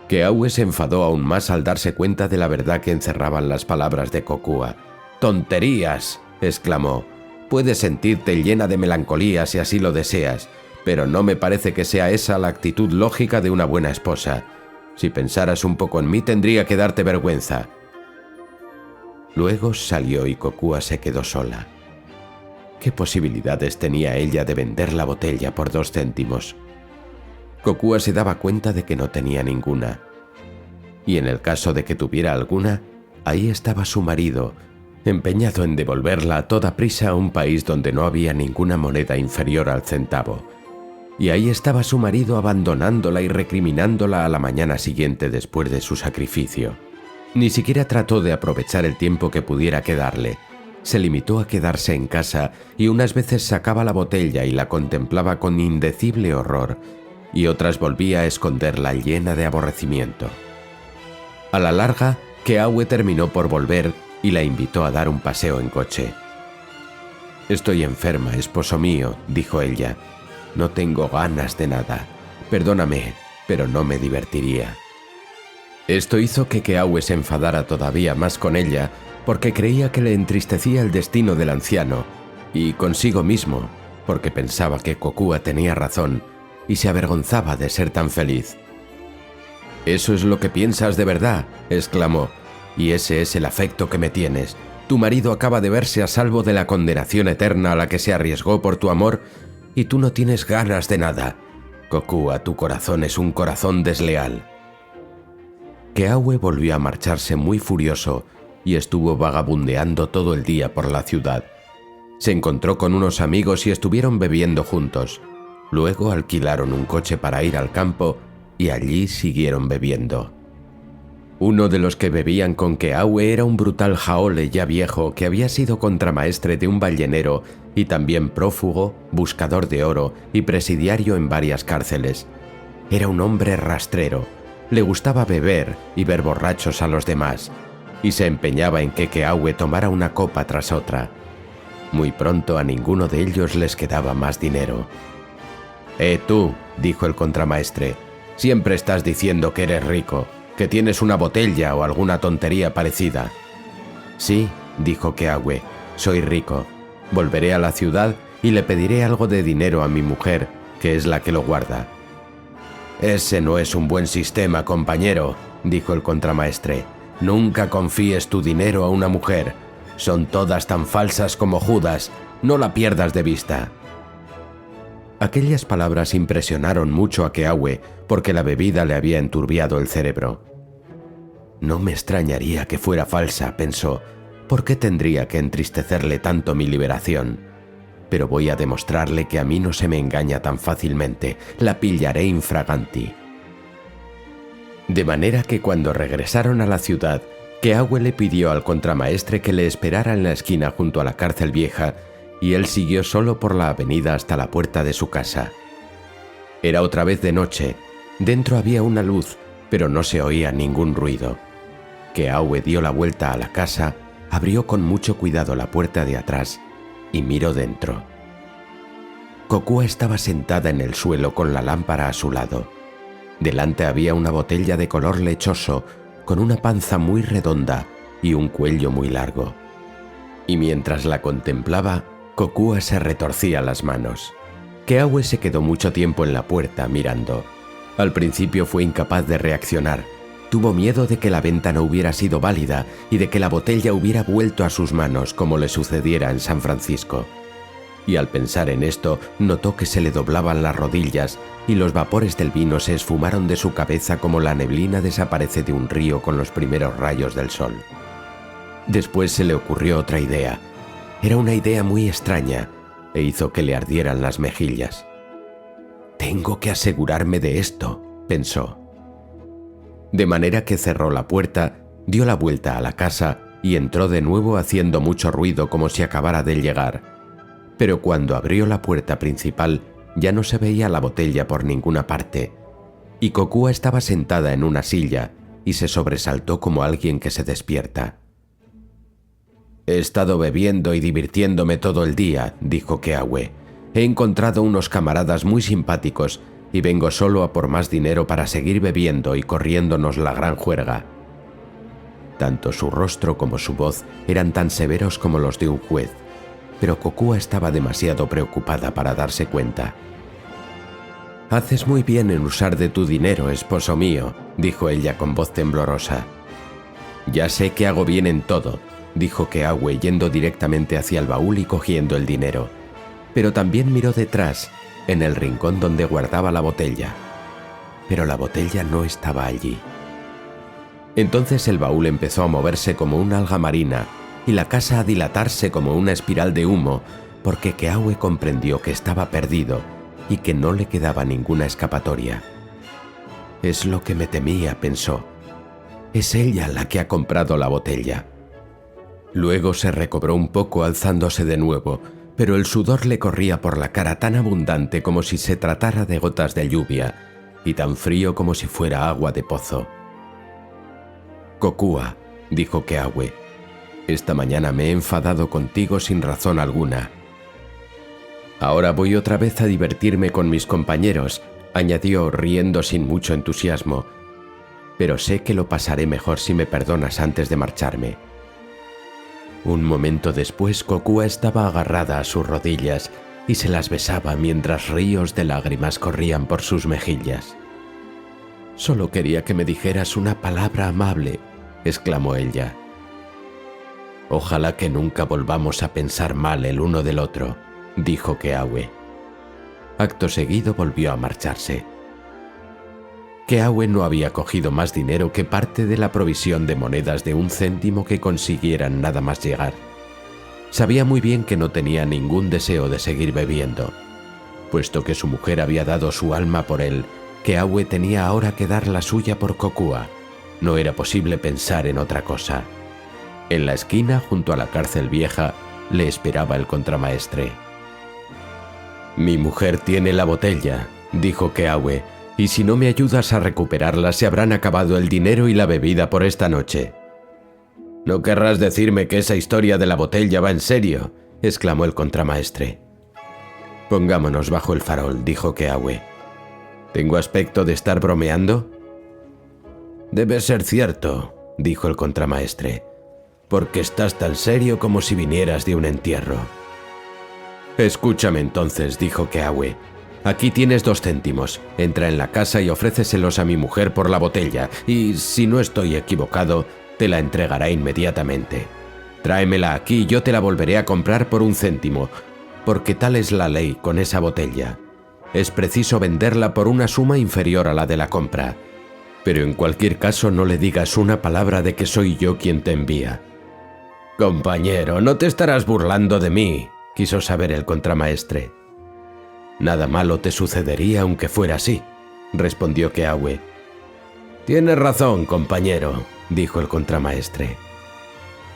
Keawe se enfadó aún más al darse cuenta de la verdad que encerraban las palabras de Kokua. «¡Tonterías!», exclamó. «Puedes sentirte llena de melancolía si así lo deseas, pero no me parece que sea esa la actitud lógica de una buena esposa. Si pensaras un poco en mí tendría que darte vergüenza». Luego salió y Kokua se quedó sola. ¿Qué posibilidades tenía ella de vender la botella por 2 céntimos? Kokua se daba cuenta de que no tenía ninguna. Y en el caso de que tuviera alguna, ahí estaba su marido, empeñado en devolverla a toda prisa a un país donde no había ninguna moneda inferior al centavo. Y ahí estaba su marido abandonándola y recriminándola a la mañana siguiente después de su sacrificio. Ni siquiera trató de aprovechar el tiempo que pudiera quedarle. Se limitó a quedarse en casa y unas veces sacaba la botella y la contemplaba con indecible horror, y otras volvía a esconderla llena de aborrecimiento. A la larga, Keawe terminó por volver y la invitó a dar un paseo en coche. «Estoy enferma, esposo mío», dijo ella. «No tengo ganas de nada. Perdóname, pero no me divertiría». Esto hizo que Keawe se enfadara todavía más con ella, porque creía que le entristecía el destino del anciano, y consigo mismo, porque pensaba que Kokua tenía razón, y se avergonzaba de ser tan feliz. «¿Eso es lo que piensas de verdad?», exclamó, «y ese es el afecto que me tienes. Tu marido acaba de verse a salvo de la condenación eterna a la que se arriesgó por tu amor, y tú no tienes ganas de nada. Kokua, tu corazón es un corazón desleal». Keawe volvió a marcharse muy furioso y estuvo vagabundeando todo el día por la ciudad. Se encontró con unos amigos y estuvieron bebiendo juntos. Luego alquilaron un coche para ir al campo y allí siguieron bebiendo. Uno de los que bebían con Keawe era un brutal jaole ya viejo que había sido contramaestre de un ballenero y también prófugo, buscador de oro y presidiario en varias cárceles. Era un hombre rastrero. Le gustaba beber y ver borrachos a los demás, y se empeñaba en que Keawe tomara una copa tras otra. Muy pronto a ninguno de ellos les quedaba más dinero. Tú», dijo el contramaestre, «siempre estás diciendo que eres rico, que tienes una botella o alguna tontería parecida». «Sí», dijo Keawe, «soy rico. Volveré a la ciudad y le pediré algo de dinero a mi mujer, que es la que lo guarda». «Ese no es un buen sistema, compañero», dijo el contramaestre. «Nunca confíes tu dinero a una mujer. Son todas tan falsas como Judas. No la pierdas de vista». Aquellas palabras impresionaron mucho a Keawe porque la bebida le había enturbiado el cerebro. «No me extrañaría que fuera falsa», pensó. «¿Por qué tendría que entristecerle tanto mi liberación? Pero voy a demostrarle que a mí no se me engaña tan fácilmente. La pillaré infraganti». De manera que cuando regresaron a la ciudad, Keawe le pidió al contramaestre que le esperara en la esquina junto a la cárcel vieja, y él siguió solo por la avenida hasta la puerta de su casa. Era otra vez de noche. Dentro había una luz, pero no se oía ningún ruido. Keawe dio la vuelta a la casa, abrió con mucho cuidado la puerta de atrás y miró dentro. Kokua estaba sentada en el suelo con la lámpara a su lado. Delante había una botella de color lechoso, con una panza muy redonda y un cuello muy largo. Y mientras la contemplaba, Kokua se retorcía las manos. Keawe se quedó mucho tiempo en la puerta mirando. Al principio fue incapaz de reaccionar. Tuvo miedo de que la venta no hubiera sido válida y de que la botella hubiera vuelto a sus manos como le sucediera en San Francisco. Y al pensar en esto, notó que se le doblaban las rodillas y los vapores del vino se esfumaron de su cabeza como la neblina desaparece de un río con los primeros rayos del sol. Después se le ocurrió otra idea. Era una idea muy extraña e hizo que le ardieran las mejillas. «Tengo que asegurarme de esto», pensó. De manera que cerró la puerta, dio la vuelta a la casa y entró de nuevo haciendo mucho ruido como si acabara de llegar. Pero cuando abrió la puerta principal ya no se veía la botella por ninguna parte, y Kokua estaba sentada en una silla y se sobresaltó como alguien que se despierta. He estado bebiendo y divirtiéndome todo el día, dijo Keawe. He encontrado unos camaradas muy simpáticos y vengo solo a por más dinero para seguir bebiendo y corriéndonos la gran juerga. Tanto su rostro como su voz eran tan severos como los de un juez, pero Kokua estaba demasiado preocupada para darse cuenta. «Haces muy bien en usar de tu dinero, esposo mío», dijo ella con voz temblorosa. «Ya sé que hago bien en todo», dijo Keawe yendo directamente hacia el baúl y cogiendo el dinero, pero también miró detrás, en el rincón donde guardaba la botella. Pero la botella no estaba allí. Entonces el baúl empezó a moverse como una alga marina y la casa a dilatarse como una espiral de humo, porque Keawe comprendió que estaba perdido y que no le quedaba ninguna escapatoria. «Es lo que me temía», pensó. «Es ella la que ha comprado la botella». Luego se recobró un poco alzándose de nuevo, pero el sudor le corría por la cara tan abundante como si se tratara de gotas de lluvia y tan frío como si fuera agua de pozo. «Kokua», dijo Keawe, «esta mañana me he enfadado contigo sin razón alguna». «Ahora voy otra vez a divertirme con mis compañeros», añadió riendo sin mucho entusiasmo, «pero sé que lo pasaré mejor si me perdonas antes de marcharme». Un momento después, Kokua estaba agarrada a sus rodillas y se las besaba mientras ríos de lágrimas corrían por sus mejillas. «Solo quería que me dijeras una palabra amable», exclamó ella. «Ojalá que nunca volvamos a pensar mal el uno del otro», dijo Keawe. Acto seguido volvió a marcharse. Keawe no había cogido más dinero que parte de la provisión de monedas de 1 céntimo que consiguieran nada más llegar. Sabía muy bien que no tenía ningún deseo de seguir bebiendo. Puesto que su mujer había dado su alma por él, Keawe tenía ahora que dar la suya por Kokua. No era posible pensar en otra cosa. En la esquina, junto a la cárcel vieja, le esperaba el contramaestre. «Mi mujer tiene la botella», dijo Keawe, «y si no me ayudas a recuperarla se habrán acabado el dinero y la bebida por esta noche». «No querrás decirme que esa historia de la botella va en serio», exclamó el contramaestre. «Pongámonos bajo el farol», dijo Keawe. «¿Tengo aspecto de estar bromeando?» «Debe ser cierto», dijo el contramaestre, «porque estás tan serio como si vinieras de un entierro». «Escúchame entonces», dijo Keawe. «Aquí tienes 2 céntimos. Entra en la casa y ofréceselos a mi mujer por la botella, y, si no estoy equivocado, te la entregará inmediatamente. Tráemela aquí y yo te la volveré a comprar por 1 céntimo, porque tal es la ley con esa botella. Es preciso venderla por una suma inferior a la de la compra. Pero en cualquier caso no le digas una palabra de que soy yo quien te envía». «Compañero, no te estarás burlando de mí», quiso saber el contramaestre. «Nada malo te sucedería aunque fuera así», respondió Keawe. «Tienes razón, compañero», dijo el contramaestre.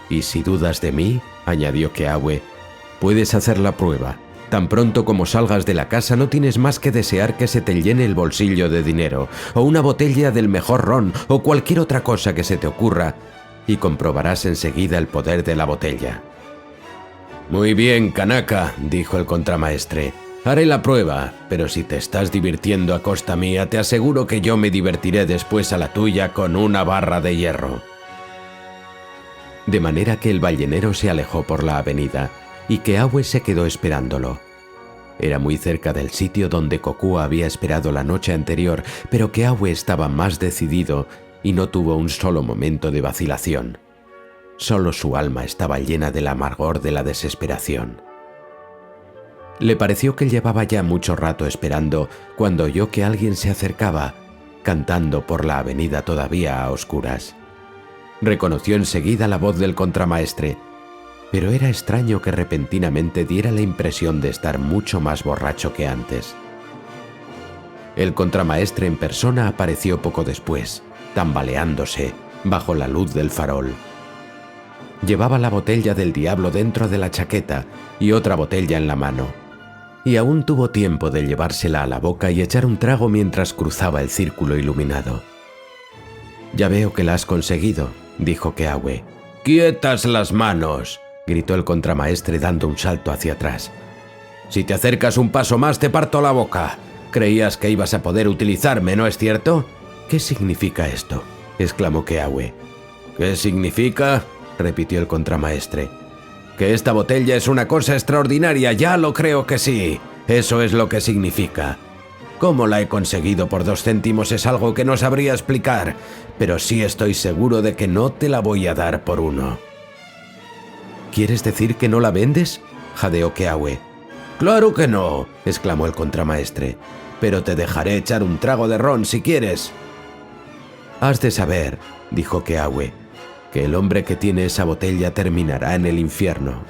«Y si dudas de mí», añadió Keawe, «puedes hacer la prueba. Tan pronto como salgas de la casa no tienes más que desear que se te llene el bolsillo de dinero, o una botella del mejor ron, o cualquier otra cosa que se te ocurra, y comprobarás enseguida el poder de la botella». «Muy bien, Kanaka», dijo el contramaestre. «Haré la prueba, pero si te estás divirtiendo a costa mía, te aseguro que yo me divertiré después a la tuya con una barra de hierro». De manera que el ballenero se alejó por la avenida, y Keawe se quedó esperándolo. Era muy cerca del sitio donde Kokua había esperado la noche anterior, pero Keawe estaba más decidido y no tuvo un solo momento de vacilación. Solo su alma estaba llena del amargor de la desesperación. Le pareció que llevaba ya mucho rato esperando cuando oyó que alguien se acercaba, cantando por la avenida todavía a oscuras. Reconoció enseguida la voz del contramaestre, pero era extraño que repentinamente diera la impresión de estar mucho más borracho que antes. El contramaestre en persona apareció poco después, tambaleándose bajo la luz del farol. Llevaba la botella del diablo dentro de la chaqueta y otra botella en la mano, y aún tuvo tiempo de llevársela a la boca y echar un trago mientras cruzaba el círculo iluminado. «Ya veo que la has conseguido», dijo Keawe. «¡Quietas las manos!», gritó el contramaestre dando un salto hacia atrás. «Si te acercas un paso más te parto la boca. Creías que ibas a poder utilizarme, ¿no es cierto?» «¿Qué significa esto?», exclamó Keawe. «¿Qué significa?», repitió el contramaestre. «Que esta botella es una cosa extraordinaria, ya lo creo que sí. Eso es lo que significa. Cómo la he conseguido por 2 céntimos es algo que no sabría explicar, pero sí estoy seguro de que no te la voy a dar por 1. «¿Quieres decir que no la vendes?», jadeó Keawe. «Claro que no», exclamó el contramaestre. «Pero te dejaré echar un trago de ron si quieres». «Has de saber», dijo Keawe, «que el hombre que tiene esa botella terminará en el infierno».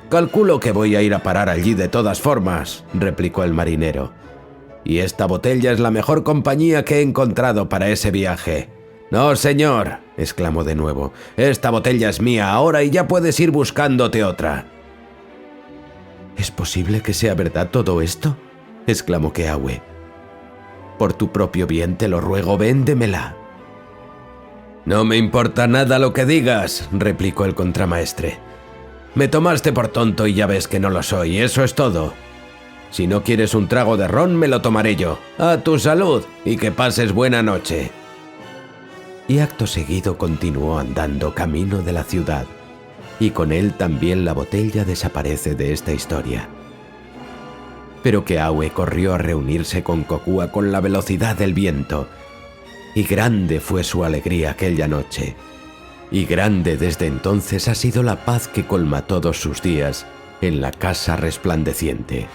«Calculo que voy a ir a parar allí de todas formas», replicó el marinero. «Y esta botella es la mejor compañía que he encontrado para ese viaje». «No, señor», exclamó de nuevo, «esta botella es mía ahora y ya puedes ir buscándote otra». «¿Es posible que sea verdad todo esto?», exclamó Keawe. «Por tu propio bien te lo ruego, véndemela». «No me importa nada lo que digas», replicó el contramaestre. «Me tomaste por tonto y ya ves que no lo soy, eso es todo. Si no quieres un trago de ron, me lo tomaré yo. A tu salud y que pases buena noche». Y acto seguido continuó andando camino de la ciudad, y con él también la botella desaparece de esta historia. Pero Keawe corrió a reunirse con Kokua con la velocidad del viento, y grande fue su alegría aquella noche. Y grande desde entonces ha sido la paz que colma todos sus días en la casa resplandeciente.